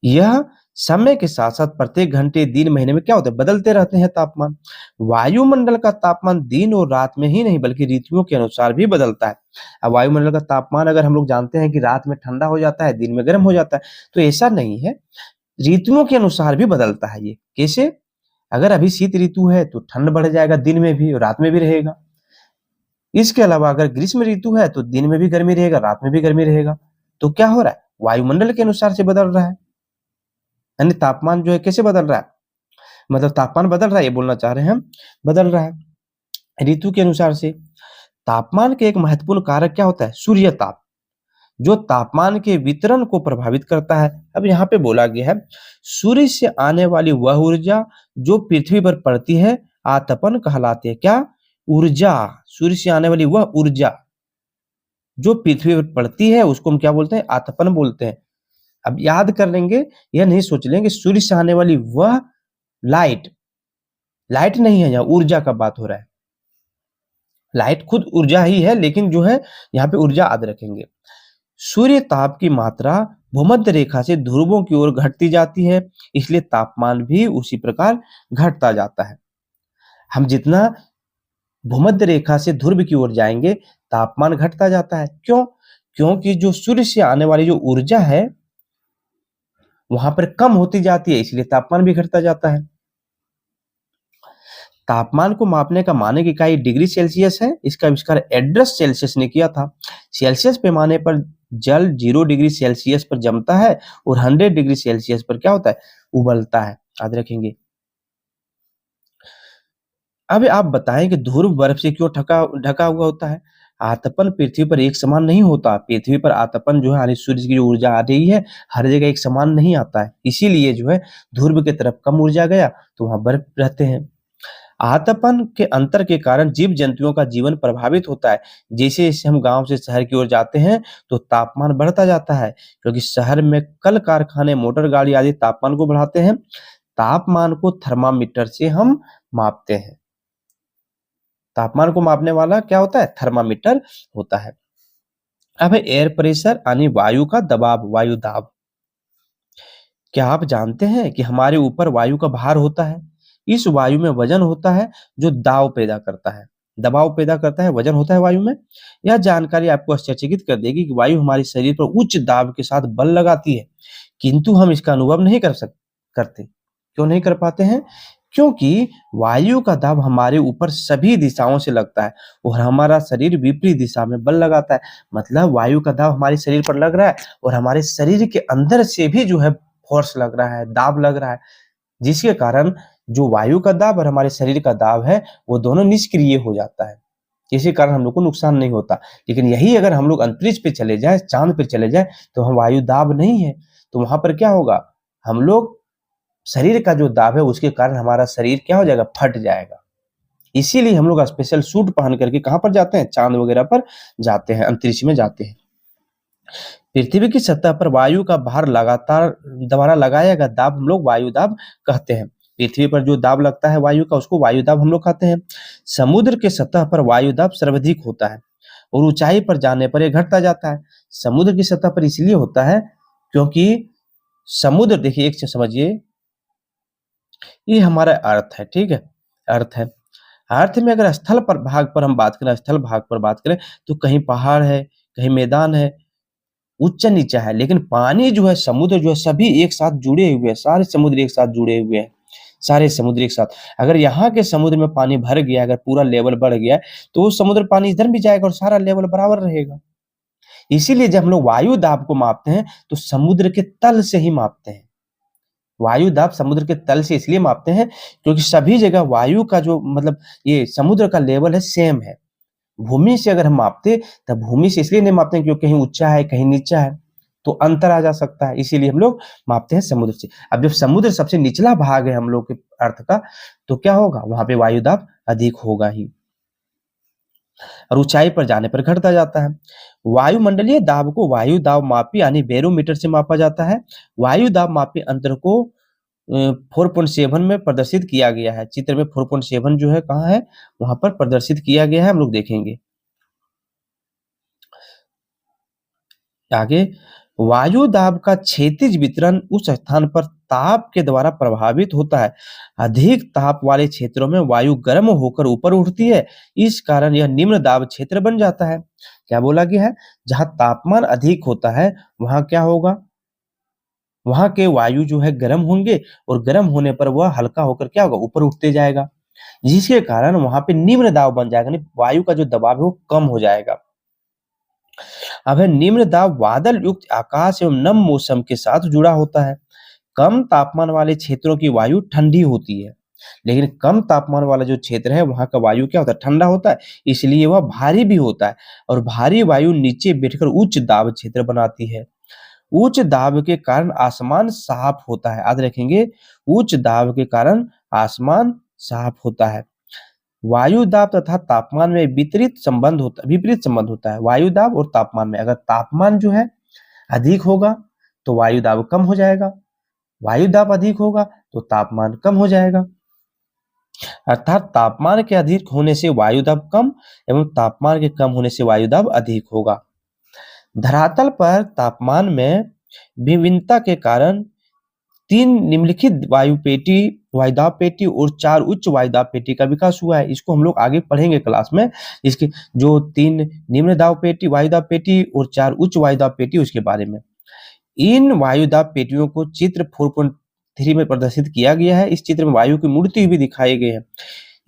यह समय के साथ साथ प्रत्येक घंटे, दिन, महीने में क्या होता है? बदलते रहते हैं तापमान। वायुमंडल का तापमान दिन और रात में ही नहीं बल्कि ऋतुओं के अनुसार भी बदलता है। अब वायुमंडल का तापमान अगर हम लोग जानते हैं कि रात में ठंडा हो जाता है, दिन में गर्म हो जाता है, तो ऐसा नहीं है। ऋतुओं के अनुसार भी बदलता है ये। कैसे? अगर अभी शीत ऋतु है तो ठंड बढ़ जाएगा, दिन में भी और रात में भी रहेगा। इसके अलावा अगर ग्रीष्म ऋतु है तो दिन में भी गर्मी रहेगा, रात में भी गर्मी रहेगा। तो क्या हो रहा है? वायुमंडल के अनुसार से बदल रहा है। यानी तापमान जो है कैसे बदल रहा है? मतलब तापमान बदल रहा है, ये बोलना चाह रहे हैं हम। बदल रहा है ऋतु के अनुसार से। तापमान के एक महत्वपूर्ण कारक क्या होता है? सूर्य ताप, जो तापमान के वितरण को प्रभावित करता है। अब यहाँ पे बोला गया है, सूर्य से आने वाली वह ऊर्जा जो पृथ्वी पर पड़ती है आतपन कहलाती है। क्या? ऊर्जा। सूर्य से आने वाली वह ऊर्जा जो पृथ्वी पर पड़ती है उसको हम क्या बोलते हैं? आतपन बोलते हैं। अब याद कर लेंगे, यह नहीं सोच लेंगे सूर्य से आने वाली वह लाइट, लाइट नहीं है, यहाँ ऊर्जा का बात हो रहा है। लाइट खुद ऊर्जा ही है, लेकिन जो है यहाँ पे ऊर्जा याद रखेंगे। सूर्य ताप की मात्रा भूमध्य रेखा से ध्रुवों की ओर घटती जाती है, इसलिए तापमान भी उसी प्रकार घटता जाता है। हम जितना भूमध्य रेखा से ध्रुव की ओर जाएंगे तापमान घटता जाता है। क्यों? क्योंकि जो सूर्य से आने वाली जो ऊर्जा है वहां पर कम होती जाती है, इसलिए तापमान भी घटता जाता है। तापमान को मापने का मानक इकाई डिग्री सेल्सियस है। इसका आविष्कार एड्रस सेल्सियस ने किया था। सेल्सियस पैमाने पर जल 0 डिग्री सेल्सियस पर जमता है और 100 डिग्री सेल्सियस पर क्या होता है? उबलता है। याद रखेंगे। अब आप बताएं कि ध्रुव बर्फ से क्यों ढका ढका हुआ होता है? आतपन पृथ्वी पर एक समान नहीं होता। पृथ्वी पर आतपन जो है यानी सूर्य की जो ऊर्जा आ रही है हर जगह एक समान नहीं आता है, इसीलिए जो है ध्रुव की तरफ कम ऊर्जा गया तो वहां बर्फ रहते हैं। आतपन के अंतर के कारण जीव जंतुओं का जीवन प्रभावित होता है। जैसे जैसे हम गांव से शहर की ओर जाते हैं तो तापमान बढ़ता जाता है, क्योंकि शहर में कल कारखाने, मोटर गाड़ी आदि तापमान को बढ़ाते हैं। तापमान को थर्मामीटर से हम मापते हैं। तापमान को मापने वाला क्या होता है? थर्मामीटर होता है। अब है एयर प्रेशर यानी वायु का दबाव, वायु दाब। क्या आप जानते हैं कि हमारे ऊपर वायु का भार होता है? इस वायु में वजन होता है जो दाब पैदा करता है, दबाव पैदा करता है, वजन होता है वायु में। यह जानकारी आपको आश्चर्यचकित कर देगी कि वायु हमारे शरीर पर उच्च दाब के साथ बल लगाती है, किंतु हम इसका अनुभव नहीं करते। क्यों नहीं कर पाते हैं? क्योंकि वायु का दाब हमारे ऊपर सभी दिशाओं से लगता है और हमारा शरीर विपरीत दिशा में बल लगाता है। मतलब वायु का दाब हमारे शरीर पर लग रहा है और हमारे शरीर के अंदर से भी जो है फोर्स लग रहा है, दाब लग रहा है, जिसके कारण जो वायु का दाब और हमारे शरीर का दाब है वो दोनों निष्क्रिय हो जाता है। इसी कारण हम लोग को नुकसान नहीं होता। लेकिन यही अगर हम लोग अंतरिक्ष पे चले जाए, चांद पे चले जाए, तो हम वायु दाब नहीं है, तो वहां पर क्या होगा, हम लोग शरीर का जो दाब है उसके कारण हमारा शरीर क्या हो जाएगा, फट जाएगा। इसीलिए हम लोग स्पेशल सूट पहन करके कहां पर जाते हैं, चांद वगैरह पर जाते हैं, अंतरिक्ष में जाते हैं। पृथ्वी की सतह पर वायु का भार लगातार द्वारा लगाया गया दाब हम लोग वायु दाब कहते हैं। पृथ्वी पर जो दाब लगता है वायु का उसको वायु दाब हम लोग कहते हैं। समुद्र के सतह पर वायु दाब सर्वाधिक होता है और ऊंचाई पर जाने पर यह घटता जाता है। समुद्र की सतह पर इसलिए होता है क्योंकि समुद्र, देखिए एक चीज समझिए, ये हमारा अर्थ है, ठीक है, अर्थ है। अर्थ में अगर स्थल पर भाग पर हम बात करें, स्थल भाग पर बात करें, तो कहीं पहाड़ है, कहीं मैदान है, ऊंचा नीचा है, लेकिन पानी जो है, समुद्र जो है, सभी एक साथ जुड़े हुए हैं, सारे समुद्र एक साथ जुड़े हुए हैं, सारे समुद्र एक साथ। अगर यहाँ के समुद्र में पानी भर गया, अगर पूरा लेवल बढ़ गया, तो वो समुद्र पानी इधर भी जाएगा और सारा लेवल बराबर रहेगा। इसीलिए जब हम लोग वायु दाब को मापते हैं तो समुद्र के तल से ही मापते हैं। वायु दाब समुद्र के तल से इसलिए मापते हैं क्योंकि सभी जगह वायु का जो मतलब ये समुद्र का लेवल है सेम है। भूमि से अगर हम मापते, तब भूमि से इसलिए नहीं मापते हैं क्योंकि कहीं ऊंचा है, कहीं नीचा है, तो अंतर आ जा सकता है, इसीलिए हम लोग मापते हैं समुद्र से। अब जब समुद्र सबसे निचला भाग है हम लोग के अर्थ का, तो क्या होगा, वहां पे वायु दाब अधिक होगा ही और ऊंचाई पर जाने पर घटता जाता है। वायुमंडलीय दाब को वायु दाब मापी यानी बैरोमीटर से मापा जाता है। वायु दाब मापी अंतर को 4.7 में प्रदर्शित किया गया है। चित्र में 4.7 जो है कहाँ है, वहां पर प्रदर्शित किया गया है, हम लोग देखेंगे आगे। वायु दाब का क्षैतिज वितरण उस स्थान पर ताप के द्वारा प्रभावित होता है। अधिक ताप वाले क्षेत्रों में वायु गर्म होकर ऊपर उठती है, इस कारण यह निम्न दाब क्षेत्र बन जाता है। क्या बोला गया है, जहां तापमान अधिक होता है वहां क्या होगा, वहां के वायु जो है गर्म होंगे और गर्म होने पर वह हल्का होकर क्या होगा, ऊपर उठते जाएगा, जिसके कारण वहां पे निम्न दाब बन जाएगा, यानी वायु का जो दबाव है वो कम हो जाएगा। अब है निम्न दाब वादल युक्त आकाश एवं नम मौसम के साथ जुड़ा होता है। कम तापमान वाले क्षेत्रों की वायु ठंडी होती है, लेकिन कम तापमान वाला जो क्षेत्र है वहां का वायु क्या होता है, ठंडा होता है, इसलिए वह भारी भी होता है और भारी वायु नीचे बैठकर उच्च दाब क्षेत्र बनाती है। उच्च दाब के कारण आसमान साफ होता है, याद रखेंगे, उच्च दाब के कारण आसमान साफ होता है। वायु दाब तथा तापमान में विपरीत संबंध होता है। वायु दाब और तापमान में, अगर तापमान जो है अधिक होगा तो वायु दाब कम हो जाएगा, वायु दाब अधिक होगा तो तापमान कम हो जाएगा। अर्थात तापमान के अधिक होने से वायु दाब कम एवं तापमान के कम होने से वायु दाब अधिक होगा। धरातल पर तापमान में भिन्नता के कारण 3 निम्नलिखित वायुदाब पेटी और 4 उच्च वायुदाब पेटी का विकास हुआ है। इसको हम लोग आगे पढ़ेंगे क्लास में। इसके जो 3 निम्न दाब पेटी, वायुदाब पेटी और 4 उच्च वायुदाब पेटी, उसके बारे में। इन वायुदाब पेटियों को चित्र 4.3 में प्रदर्शित किया गया है। इस चित्र में वायु की मूर्ति भी दिखाई गई है।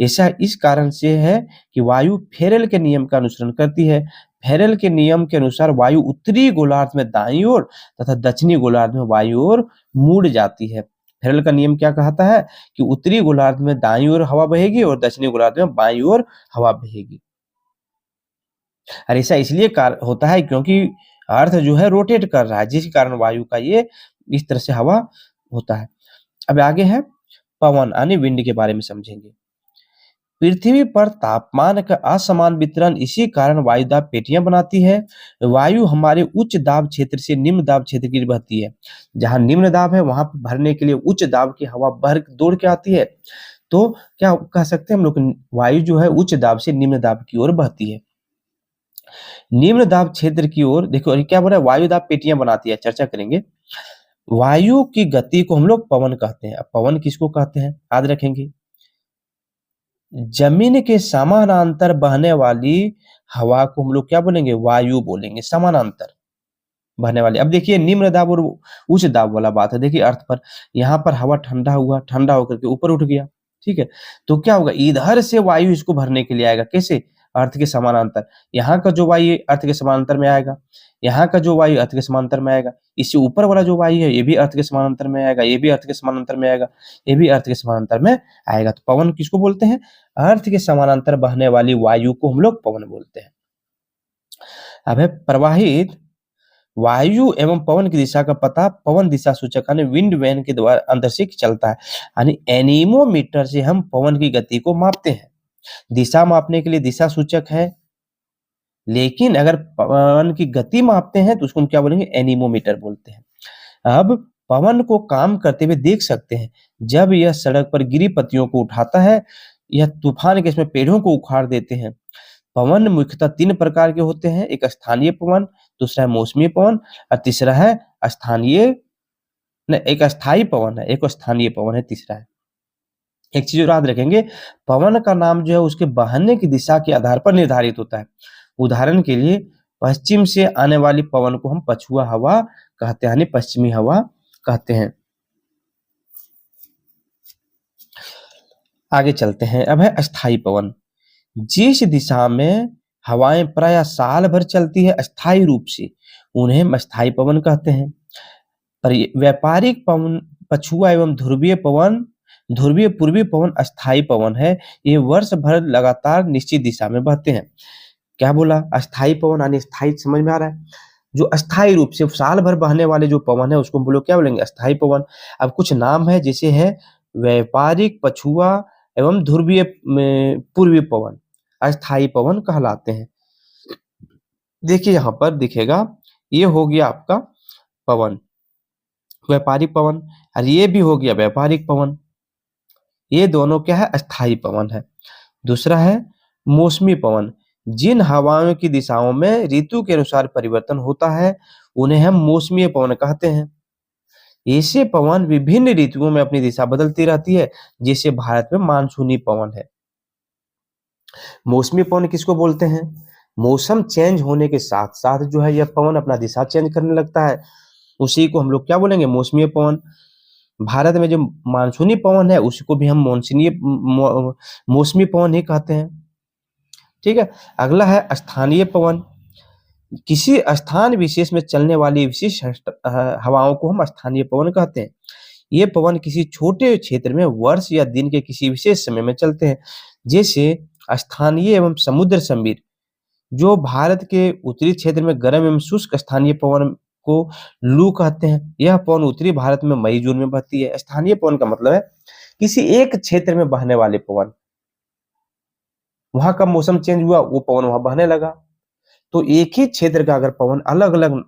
ऐसा इस कारण से है कि वायु फेरेल के नियम का अनुसरण करती है। फेरेल के नियम के अनुसार वायु उत्तरी गोलार्ध में दाईं ओर तथा दक्षिणी गोलार्ध में वायु ओर मुड़ जाती है। फेरेल का नियम क्या कहता है कि उत्तरी गोलार्ध में दाईं ओर हवा बहेगी और दक्षिणी गोलार्ध में बाईं ओर हवा बहेगी। और ऐसा इसलिए होता है क्योंकि अर्थ जो है रोटेट कर रहा है, जिस कारण वायु का ये इस तरह से हवा होता है। अब आगे है पवन यानी विंड के बारे में समझेंगे। पृथ्वी पर तापमान का असमान वितरण इसी कारण वायुदाब पेटियां बनाती है। वायु हमारे उच्च दाब क्षेत्र से निम्न दाब क्षेत्र की बहती है। जहां निम्न दाब है वहां पर भरने के लिए उच्च दाब की हवा दौड़ के आती है। तो क्या कह सकते हैं हम लोग, वायु जो है उच्च दाब से निम्न दाब की ओर बहती है। निम्न दाब क्षेत्र की ओर देखो, क्या बोल रहा है, वायुदाब पेटियां बनाती है, चर्चा करेंगे। वायु की गति को हम लोग पवन कहते हैं। अब पवन किसको कहते हैं, याद रखेंगे। जमीन के समानांतर बहने वाली हवा को हम लोग क्या बोलेंगे? वायु बोलेंगे, समानांतर बहने वाली। अब देखिए निम्न दाब और उच्च दाब वाला बात है। देखिए अर्थ पर, यहाँ पर हवा ठंडा हुआ, ठंडा होकर के ऊपर उठ गया, ठीक है? तो क्या होगा? इधर से वायु इसको भरने के लिए आएगा, कैसे? अर्थ के समानांतर। यहाँ का जो वायु अर्थ के समानांतर में आएगा, यहाँ का जो वायु अर्थ के समानांतर में आएगा, इससे ऊपर वाला जो वायु है ये भी अर्थ के समानांतर में आएगा, ये भी अर्थ के समानांतर में आएगा, ये भी अर्थ के समानांतर में आएगा। तो पवन किसको बोलते हैं? अर्थ के समानांतर बहने वाली वायु को हम लोग पवन बोलते हैं। अब है प्रवाहित वायु एवं पवन की दिशा का पता पवन दिशा सूचक यानी विंड वैन के द्वारा अंदर से चलता है। यानी एनीमोमीटर से हम पवन की गति को मापते हैं। दिशा मापने के लिए दिशा सूचक है, लेकिन अगर पवन की गति मापते हैं तो उसको हम क्या बोलेंगे? एनीमोमीटर बोलते हैं। अब पवन को काम करते हुए देख सकते हैं। जब यह सड़क पर गिरी पत्तियों को उठाता है, यह तूफान के इसमें पेड़ों को उखाड़ देते हैं। पवन मुख्यतः 3 प्रकार के होते हैं, एक स्थानीय पवन, दूसरा है मौसमी पवन और तीसरा है एक अस्थायी पवन है, एक स्थानीय पवन है, तीसरा है। एक चीज और याद रखेंगे, पवन का नाम जो है उसके बहने की दिशा के आधार पर निर्धारित होता है। उदाहरण के लिए पश्चिम से आने वाली पवन को हम पछुआ हवा कहते हैं, यानी पश्चिमी हवा कहते हैं। आगे चलते हैं। अब है अस्थायी पवन। जिस दिशा में हवाएं प्राय साल भर चलती है अस्थायी रूप से, उन्हें हम अस्थायी पवन कहते हैं। पर व्यापारिक पवन पछुआ एवं ध्रुवीय पूर्वी पवन अस्थायी पवन है। ये वर्ष भर लगातार निश्चित दिशा में बहते हैं। क्या बोला? अस्थायी पवन यानी स्थायी, समझ में आ रहा है? जो अस्थायी रूप से साल भर बहने वाले जो पवन है उसको हम लोग क्या बोलेंगे? अस्थायी पवन। अब कुछ नाम है, जैसे है व्यापारिक पछुआ एवं ध्रुवीय पूर्वी पवन अस्थायी पवन कहलाते हैं। देखिए यहाँ पर दिखेगा, ये हो गया आपका पवन, व्यापारिक पवन, और ये भी हो गया व्यापारिक पवन। ये दोनों क्या है? अस्थायी पवन है। दूसरा है मौसमी पवन। जिन हवाओं की दिशाओं में ऋतु के अनुसार परिवर्तन होता है उन्हें हम मौसमी पवन कहते हैं। ऐसे पवन विभिन्न ऋतुओं में अपनी दिशा बदलती रहती है, जैसे भारत में मानसूनी पवन है। मौसमी पवन किसको बोलते हैं? मौसम चेंज होने के साथ साथ जो है यह पवन अपना दिशा चेंज करने लगता है, उसी को हम लोग क्या बोलेंगे? मौसमी पवन। भारत में जो मानसूनी पवन है उसको भी हम मौसमी पवन ही कहते हैं, ठीक है। अगला है स्थानीय पवन। किसी स्थान विशेष में चलने वाली विशिष्ट हवाओं को हम स्थानीय पवन कहते हैं। ये पवन किसी छोटे क्षेत्र में वर्ष या दिन के किसी विशेष समय में चलते हैं। जैसे स्थानीय एवं समुद्र संबीर जो भारत के उत्तरी क्षेत्र में गर्म एवं शुष्क स्थानीय पवन को लू कहते हैं। यह पवन उत्तरी भारत में मई जून में बहती है। स्थानीय पवन का मतलब है किसी एक क्षेत्र में बहने वाले पवन, वहां का मौसम चेंज हुआ, वो पवन वहां बहने लगा। तो एक ही क्षेत्र का अगर पवन अलग अलग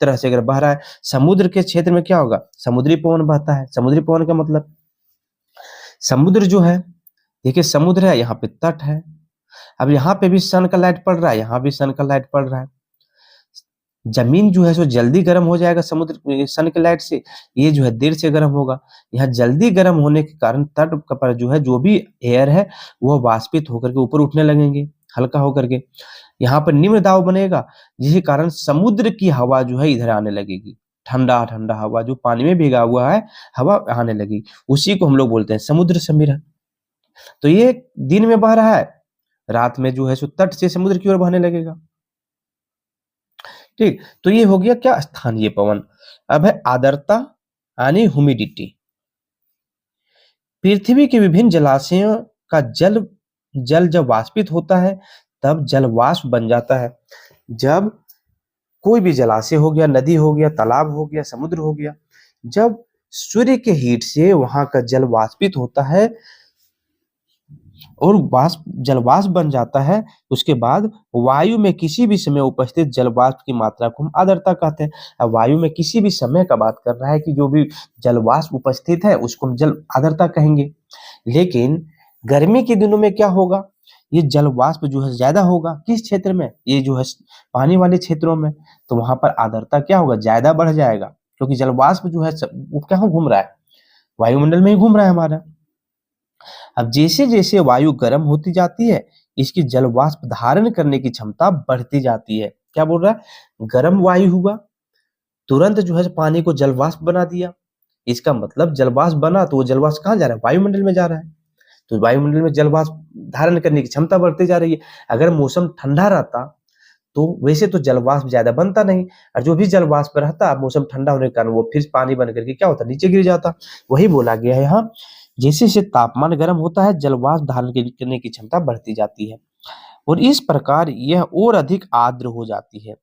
तरह से अगर बह रहा है, समुद्र के क्षेत्र में क्या होगा? समुद्री पवन बहता है। समुद्री पवन का मतलब समुद्र जो है, देखिए समुद्र है, यहाँ पे तट है। अब यहाँ पे भी सन का लाइट पड़ रहा है, यहाँ भी सन का लाइट पड़ रहा है। जमीन जो है सो जल्दी गर्म हो जाएगा समुद्र सन के लाइट से, ये जो है देर से गर्म होगा। यहाँ जल्दी गर्म होने के कारण तट पर जो है जो भी एयर है वह वाष्पित होकर के ऊपर उठने लगेंगे हल्का होकर के। यहाँ पर निम्न दाब बनेगा, जिसके कारण समुद्र की हवा जो है इधर आने लगेगी। ठंडा ठंडा हवा जो पानी में भीगा हुआ है हवा आने लगेगी, उसी को हम लोग बोलते हैं समुद्र समीरण। तो ये दिन में बह रहा है, रात में जो है सो तट से समुद्र की ओर बहने लगेगा, ठीक। तो ये हो गया क्या? स्थानीय पवन। अब है आर्द्रता यानी ह्यूमिडिटी। पृथ्वी के विभिन्न जलाशयों का जल जब वाष्पित होता है तब जल वाष्प बन जाता है। जब कोई भी जलाशय हो गया, नदी हो गया, तालाब हो गया, समुद्र हो गया, जब सूर्य के हीट से वहां का जल वाष्पित होता है और जल वाष्प बन जाता है, उसके बाद वायु में किसी भी समय उपस्थित जल वाष्प की मात्रा को हम आर्द्रता कहते हैं। अब वायु में किसी भी समय का बात कर रहा है कि जो भी जल वाष्प उपस्थित है उसको हम जल आर्द्रता कहेंगे। लेकिन गर्मी के दिनों में क्या होगा? ये जल वाष्प जो है ज्यादा होगा। किस क्षेत्र में? ये जो है पानी वाले क्षेत्रों में। तो वहां पर आर्द्रता क्या होगा? ज्यादा बढ़ जाएगा, क्योंकि जल वाष्प जो है वो क्या घूम रहा है? वायुमंडल में ही घूम रहा है हमारा। अब जैसे जैसे वायु गर्म होती जाती है, इसकी जल वाष्प धारण करने की क्षमता बढ़ती जाती है। क्या बोल रहा है? गर्म वायु हुआ, तुरंत जो है पानी को जल वाष्प बना दिया। इसका मतलब जल वाष्प बना तो वो जल वाष्प कहाँ जा रहा है? वायुमंडल में जा रहा है। तो वायुमंडल में जल वाष्प धारण करने की क्षमता बढ़ती जा रही है। अगर मौसम ठंडा रहता तो वैसे तो जल वाष्प ज्यादा बनता नहीं, और जो भी जल वाष्प रहता मौसम ठंडा होने के कारण वो फिर पानी बन करके क्या होता? नीचे गिर जाता। वही बोला गया है यहाँ, जैसे जैसे तापमान गर्म होता है जल वाष्प धारण करने की क्षमता बढ़ती जाती है, और इस प्रकार यह और अधिक आर्द्र हो जाती है।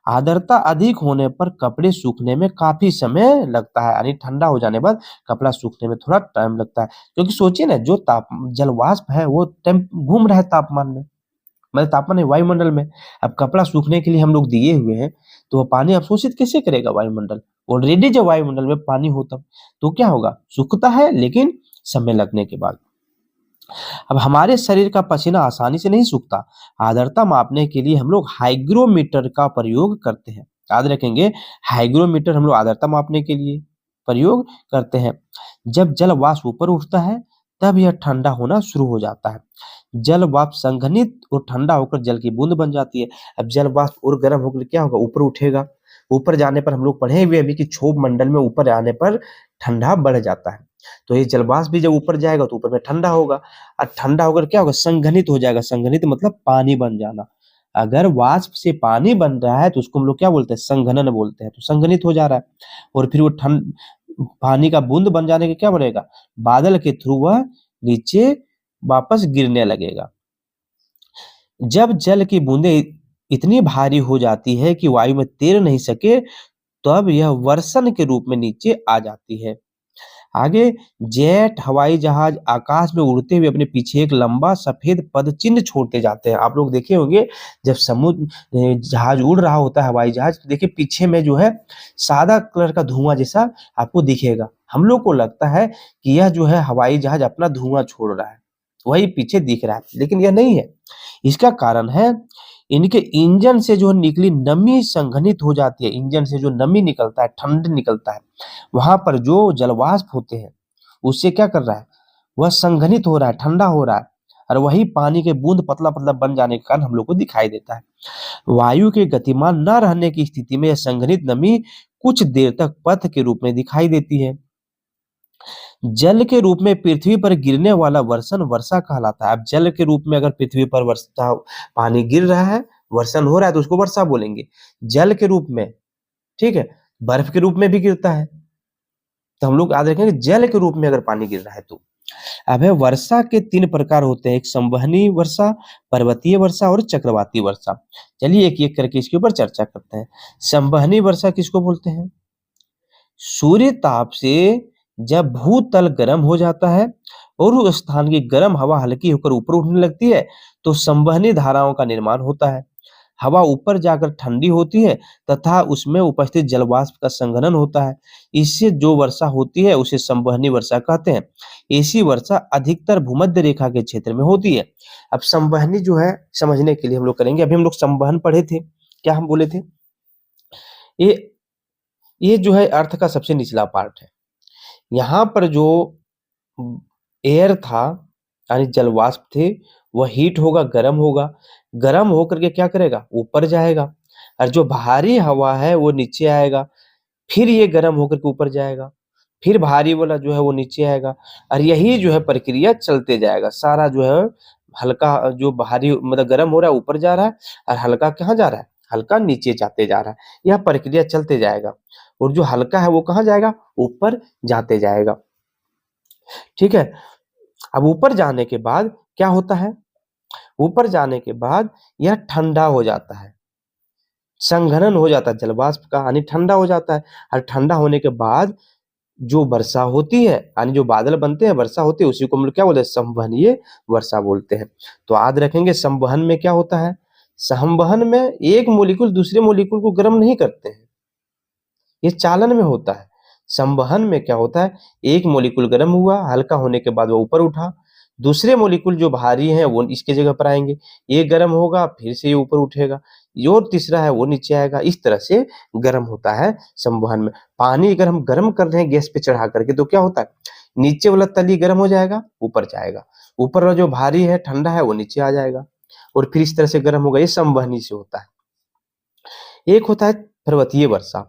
आर्द्रता अधिक होने पर कपड़े सूखने में काफी समय लगता है, यानी ठंडा हो जाने पर कपड़ा सूखने में थोड़ा टाइम लगता है। क्योंकि सोचिए ना, जो ताप जल वाष्प है वो घूम रहा है तापमान में, मतलब तापमान है वायुमंडल में। अब कपड़ा सूखने के लिए हम लोग दिए हुए हैं, तो वो पानी अवशोषित कैसे करेगा वायुमंडल? ऑलरेडी जब वायुमंडल में पानी होता तो क्या होगा? सूखता है, लेकिन समय लगने के बाद। अब हमारे शरीर का पसीना आसानी से नहीं सूखता। आर्द्रता मापने के लिए हम लोग हाइग्रोमीटर का प्रयोग करते हैं। याद रखेंगे, हाइग्रोमीटर हम लोग आर्द्रता मापने के लिए प्रयोग करते हैं। जब जल वाष्प ऊपर उठता है तब यह ठंडा होना शुरू हो जाता है। जल वाष्प संघनित और ठंडा होकर जल की बूंद बन जाती है। अब जल वाष्प और गर्म होकर क्या होगा? ऊपर उठेगा। ऊपर जाने पर हम लोग पढ़े हुए अभी कि क्षोभ मंडल में ऊपर आने पर ठंडा बढ़ जाता है। तो ये जल वाष्प भी जब ऊपर जाएगा तो ऊपर में ठंडा होगा, और ठंडा होकर क्या होगा? संघनित हो जाएगा। संघनित मतलब पानी बन जाना। अगर वाष्प से पानी बन रहा है तो उसको हम लोग क्या बोलते हैं? संघनन बोलते हैं। तो संघनित हो जा रहा है, और फिर वो ठंड पानी का बूंद बन जाने के क्या बनेगा? बादल के थ्रू वह नीचे वापस गिरने लगेगा। जब जल की बूंदें इतनी भारी हो जाती है कि वायु में तैर नहीं सके, तब यह वर्षण के रूप में नीचे आ जाती है। आगे, जेट हवाई जहाज आकाश में उड़ते हुए अपने पीछे एक लंबा सफेद पद चिन्ह छोड़ते जाते हैं। आप लोग देखे होंगे, जब समुद्र जहाज उड़ रहा होता है, हवाई जहाज, तो देखिए पीछे में जो है सादा कलर का धुआं जैसा आपको दिखेगा। हम लोग को लगता है कि यह जो है हवाई जहाज अपना धुआं छोड़ रहा है, वही पीछे दिख रहा है, लेकिन यह नहीं है। इसका कारण है इनके इंजन से जो निकली नमी संघनित हो जाती है। इंजन से जो नमी निकलता है, ठंड निकलता है, वहां पर जो जलवाष्प होते हैं उससे क्या कर रहा है? वह संघनित हो रहा है, ठंडा हो रहा है, और वही पानी के बूंद पतला पतला बन जाने के कारण हम लोग को दिखाई देता है। वायु के गतिमान न रहने की स्थिति में यह संघनित नमी कुछ देर तक पथ के रूप में दिखाई देती है। जल के रूप में पृथ्वी पर गिरने वाला वर्षण वर्षा कहलाता है। अब जल के रूप में अगर पृथ्वी पर वर्षा पानी गिर रहा है, वर्षण हो रहा है, तो उसको वर्षा बोलेंगे। जल के रूप में, ठीक है, बर्फ के रूप में भी गिरता है, तो हम लोग याद रखेंगे जल के रूप में अगर पानी गिर रहा है तो। अब है, वर्षा के 3 प्रकार होते हैं, एक संवहनी वर्षा, पर्वतीय वर्षा और चक्रवाती वर्षा। चलिए एक एक करके इसके ऊपर चर्चा करते हैं। संवहनी वर्षा किसको बोलते हैं? सूर्य ताप से जब भूतल गर्म हो जाता है और उस स्थान की गर्म हवा हल्की होकर ऊपर उठने लगती है, तो संवहनी धाराओं का निर्माण होता है। हवा ऊपर जाकर ठंडी होती है तथा उसमें उपस्थित जलवाष्प का संघनन होता है। इससे जो वर्षा होती है उसे संवहनी वर्षा कहते हैं। ऐसी वर्षा अधिकतर भूमध्य रेखा के क्षेत्र में होती है। अब संवहनी जो है समझने के लिए हम लोग करेंगे। अभी हम लोग संवहन पढ़े थे, क्या हम बोले थे? ये ये जो है अर्थ का सबसे निचला पार्ट है। यहाँ पर जो एयर था, यानी जलवाष्प थे, वह हीट होगा, गर्म होगा। गर्म होकर के क्या करेगा? ऊपर जाएगा, और जो भारी हवा है वो नीचे आएगा। फिर ये गर्म होकर के ऊपर जाएगा, फिर भारी वाला जो है वो नीचे आएगा, और यही जो है प्रक्रिया चलते जाएगा। सारा जो है हल्का, जो भारी मतलब गर्म हो रहा है ऊपर जा रहा है, और हल्का कहाँ जा रहा है? हल्का नीचे जाते जा रहा है। यह प्रक्रिया चलते जाएगा, और जो हल्का है वो कहाँ जाएगा? ऊपर जाते जाएगा। ठीक है। अब ऊपर जाने के बाद क्या होता है? ऊपर जाने के बाद यह ठंडा हो जाता है, संघनन हो जाता है जलवाष्प का, यानी ठंडा हो जाता है। और ठंडा होने के बाद जो वर्षा होती है, यानी जो बादल बनते हैं, वर्षा होती है, उसी को हम लोग क्या बोलते हैं? संवहनीय वर्षा बोलते हैं। तो याद रखेंगे, संवहन में क्या होता है? संवहन में एक मॉलिक्यूल दूसरे मॉलिक्यूल को गर्म नहीं करते हैं, ये चालन में होता है। संवहन में क्या होता है? एक मॉलिक्यूल गर्म हुआ, हल्का होने के बाद वो ऊपर उठा, दूसरे मॉलिक्यूल जो भारी हैं वो इसके जगह पर आएंगे, ये गर्म होगा फिर से ये ऊपर उठेगा। जो तीसरा है वो नीचे आएगा। इस तरह से गर्म होता है संवहन में। पानी अगर हम गर्म कर रहे हैं गैस पे चढ़ा करके तो क्या होता है, नीचे वाला तली गर्म हो जाएगा, ऊपर जाएगा, ऊपर वाला जो भारी है ठंडा है वो नीचे आ जाएगा और फिर इस तरह से गर्म होगा। ये संवहनी से होता है। एक होता है पर्वतीय वर्षा।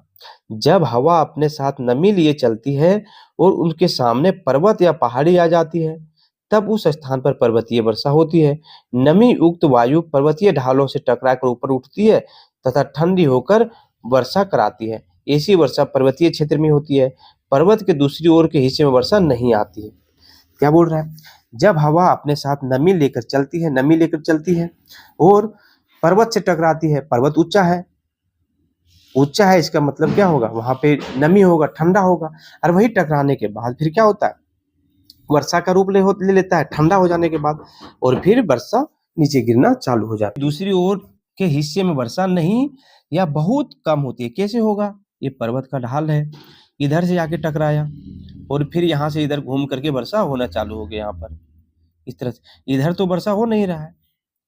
जब हवा अपने साथ नमी लिए चलती है और उनके सामने पर्वत या पहाड़ी आ जाती है, तब उस स्थान पर पर्वतीय वर्षा होती है। नमी युक्त वायु पर्वतीय ढालों से टकराकर ऊपर उठती है तथा ठंडी होकर वर्षा कराती है। ऐसी वर्षा पर्वतीय क्षेत्र में होती है। पर्वत के दूसरी ओर के हिस्से में वर्षा नहीं आती है। क्या बोल रहा है, जब हवा अपने साथ नमी लेकर चलती है और पर्वत से टकराती है, पर्वत ऊंचा है इसका मतलब क्या होगा, वहां पे नमी होगा, ठंडा होगा, और वही टकराने के बाद फिर क्या होता है, वर्षा का रूप ले लेता है ठंडा हो जाने के बाद, और फिर वर्षा नीचे गिरना चालू हो जाती है। दूसरी ओर के हिस्से में वर्षा नहीं या बहुत कम होती है। कैसे होगा, ये पर्वत का ढाल है, इधर से जाके टकराया और फिर यहाँ से इधर घूम करके वर्षा होना चालू हो गया। यहाँ पर इस तरह से इधर तो वर्षा हो नहीं रहा है,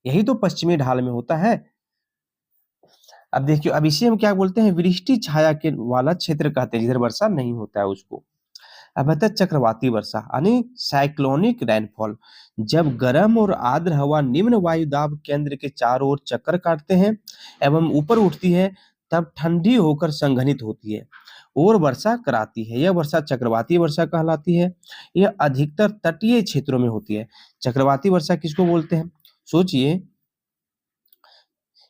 यही तो पश्चिमी ढाल में होता है। अब देखिए, अब इसे हम क्या बोलते हैं, वृष्टि छाया के वाला क्षेत्र कहते हैं, जिधर वर्षा नहीं होता है उसको। अब आता है चक्रवाती वर्षा यानी साइक्लोनिक रेनफॉल। जब गर्म और आर्द्र हवा निम्न वायु दाब केंद्र के चारों ओर चक्कर काटते हैं एवं ऊपर उठती है, तब ठंडी होकर संघनित होती है और वर्षा कराती है। यह वर्षा चक्रवाती वर्षा कहलाती है। यह अधिकतर तटीय क्षेत्रों में होती है। चक्रवाती वर्षा किसको बोलते हैं, सोचिए,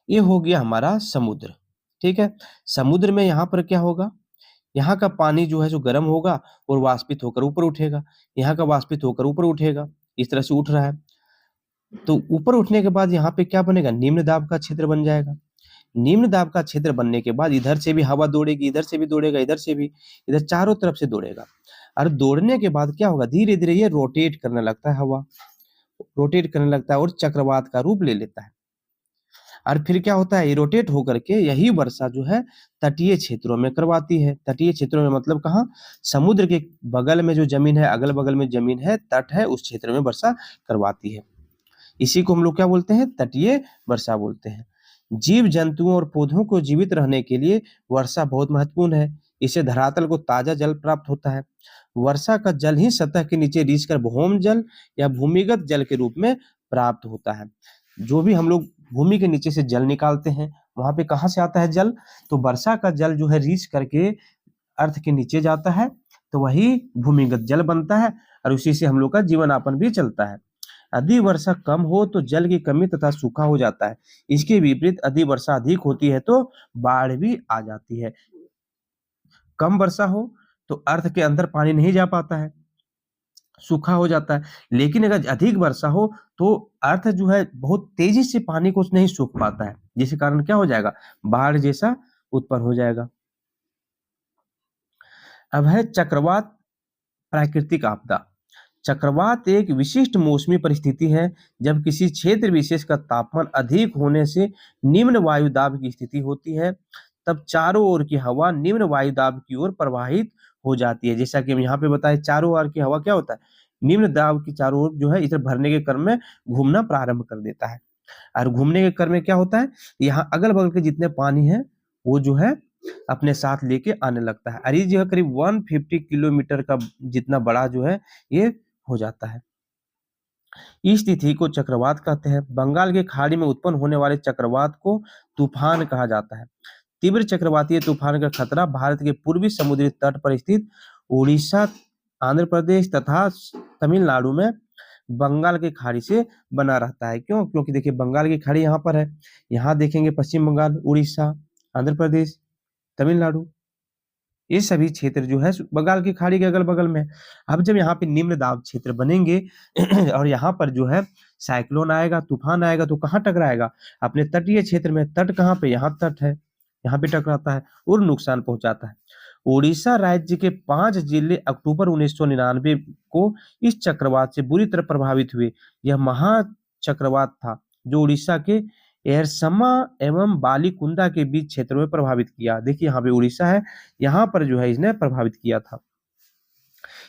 ये हो गया हमारा समुद्र, ठीक है। समुद्र में यहाँ पर क्या होगा, यहाँ का पानी जो है जो गर्म होगा और वाष्पित होकर ऊपर उठेगा, यहाँ का वाष्पित होकर ऊपर उठेगा, इस तरह से उठ रहा है। तो ऊपर उठने के बाद यहाँ पे क्या बनेगा, निम्न दाब का क्षेत्र बन जाएगा। निम्न दाब का क्षेत्र बनने के बाद इधर से भी हवा दौड़ेगी, इधर से भी दौड़ेगा, इधर से भी, इधर चारों तरफ से दौड़ेगा। और दौड़ने के बाद क्या होगा, धीरे धीरे ये रोटेट करने लगता है, हवा रोटेट करने लगता है और चक्रवात का रूप ले लेता है। और फिर क्या होता है, ये रोटेट होकर के यही वर्षा जो है तटीय क्षेत्रों में करवाती है। तटीय क्षेत्रों में मतलब कहाँ, समुद्र के बगल में जो जमीन है, अगल बगल में जमीन है, तट है, उस क्षेत्र में वर्षा करवाती है। इसी को हम लोग क्या बोलते हैं, तटीय वर्षा बोलते हैं। जीव जंतुओं और पौधों को जीवित रहने के लिए वर्षा बहुत महत्वपूर्ण है। इससे धरातल को ताजा जल प्राप्त होता है। वर्षा का जल ही सतह के नीचे रिस कर भौम जल या भूमिगत जल के रूप में प्राप्त होता है। जो भी हम लोग भूमि के नीचे से जल निकालते हैं, वहां पे कहाँ से आता है जल, तो वर्षा का जल जो है रीच करके अर्थ के नीचे जाता है, तो वही भूमिगत जल बनता है और उसी से हम लोग का जीवन यापन भी चलता है। यदि वर्षा कम हो तो जल की कमी तथा सूखा हो जाता है। इसके विपरीत यदि वर्षा अधिक होती है तो बाढ़ भी आ जाती है। कम वर्षा हो तो अर्थ के अंदर पानी नहीं जा पाता है, सूखा हो जाता है। लेकिन अगर अधिक वर्षा हो तो अर्थ जो है बहुत तेजी से पानी को नहीं सूख पाता है, जिसके कारण क्या हो जाएगा, बाढ़ जैसा उत्पन्न हो जाएगा। अब है चक्रवात, प्राकृतिक आपदा। चक्रवात एक विशिष्ट मौसमी परिस्थिति है जब किसी क्षेत्र विशेष का तापमान अधिक होने से निम्न वायु दाब की स्थिति होती है, तब चारों ओर की हवा निम्न वायु दाब की ओर प्रवाहित हो जाती है। जैसा कि हम यहाँ पे बताए, चारों ओर की हवा क्या होता है, निम्न दाब की चारों ओर जो है इधर भरने के क्रम में घूमना प्रारंभ कर देता है। और घूमने के क्रम में क्या होता है, यहाँ अगल बगल के जितने पानी है वो जो है अपने साथ लेके आने लगता है। और ये जो है करीब 150 किलोमीटर का जितना बड़ा जो है ये हो जाता है। इस तिथि को चक्रवात कहते हैं। बंगाल की खाड़ी में उत्पन्न होने वाले चक्रवात को तूफान कहा जाता है। तीव्र चक्रवातीय तूफान का खतरा भारत के पूर्वी समुद्री तट पर स्थित उड़ीसा, आंध्र प्रदेश तथा तमिलनाडु में बंगाल की खाड़ी से बना रहता है। क्यों, क्योंकि देखिए बंगाल की खाड़ी यहाँ पर है, यहाँ देखेंगे पश्चिम बंगाल, उड़ीसा, आंध्र प्रदेश, तमिलनाडु, ये सभी क्षेत्र जो है बंगाल की खाड़ी के अगल बगल में। अब जब यहाँ पे निम्न दाब क्षेत्र बनेंगे और यहाँ पर जो है साइक्लोन आएगा, तूफान आएगा, तो कहाँ टकराएगा, अपने तटीय क्षेत्र में। तट कहाँ पे, यहाँ तट है, यहाँ पे टकराता है और नुकसान पहुंचाता है। उड़ीसा राज्य के 5 जिले अक्टूबर 1999 को इस चक्रवात से बुरी तरह प्रभावित हुए। यह महा चक्रवात था जो उड़ीसा के एरसमा एवं बालीकुंडा के बीच क्षेत्रों में प्रभावित किया। देखिए यहाँ पे उड़ीसा है, यहाँ पर जो है इसने प्रभावित किया था।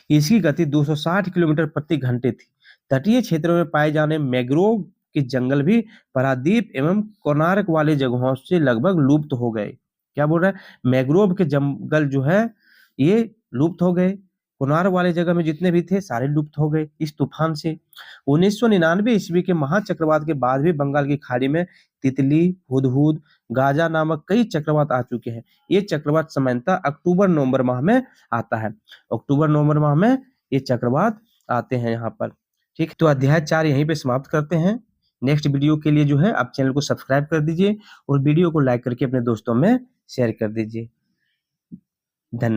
इसकी गति 260 किलोमीटर प्रति घंटे थी। तटीय क्षेत्रों में पाए जाने मैंग्रोव के जंगल भी पारादीप एवं कोणार्क वाले जगहों से लगभग लुप्त हो गए। क्या बोल रहा है? मैंग्रोव के जंगल जो है ये लुप्त हो गए। कोणार्क वाले जगह में जितने भी थे सारे लुप्त हो गए इस तूफान से। 1999 ईस्वी के महाचक्रवात के बाद भी बंगाल की खाड़ी में तितली, हुदहुद, गाजा नामक कई चक्रवात आ चुके हैं। ये चक्रवात सामान्यतः अक्टूबर-नवंबर माह में आता है। अक्टूबर-नवंबर माह में ये चक्रवात आते हैं यहाँ पर। ठीक, तो अध्याय 4 यहीं पे समाप्त करते हैं। नेक्स्ट वीडियो के लिए जो है आप चैनल को सब्सक्राइब कर दीजिए और वीडियो को लाइक करके अपने दोस्तों में शेयर कर दीजिए। धन्यवाद।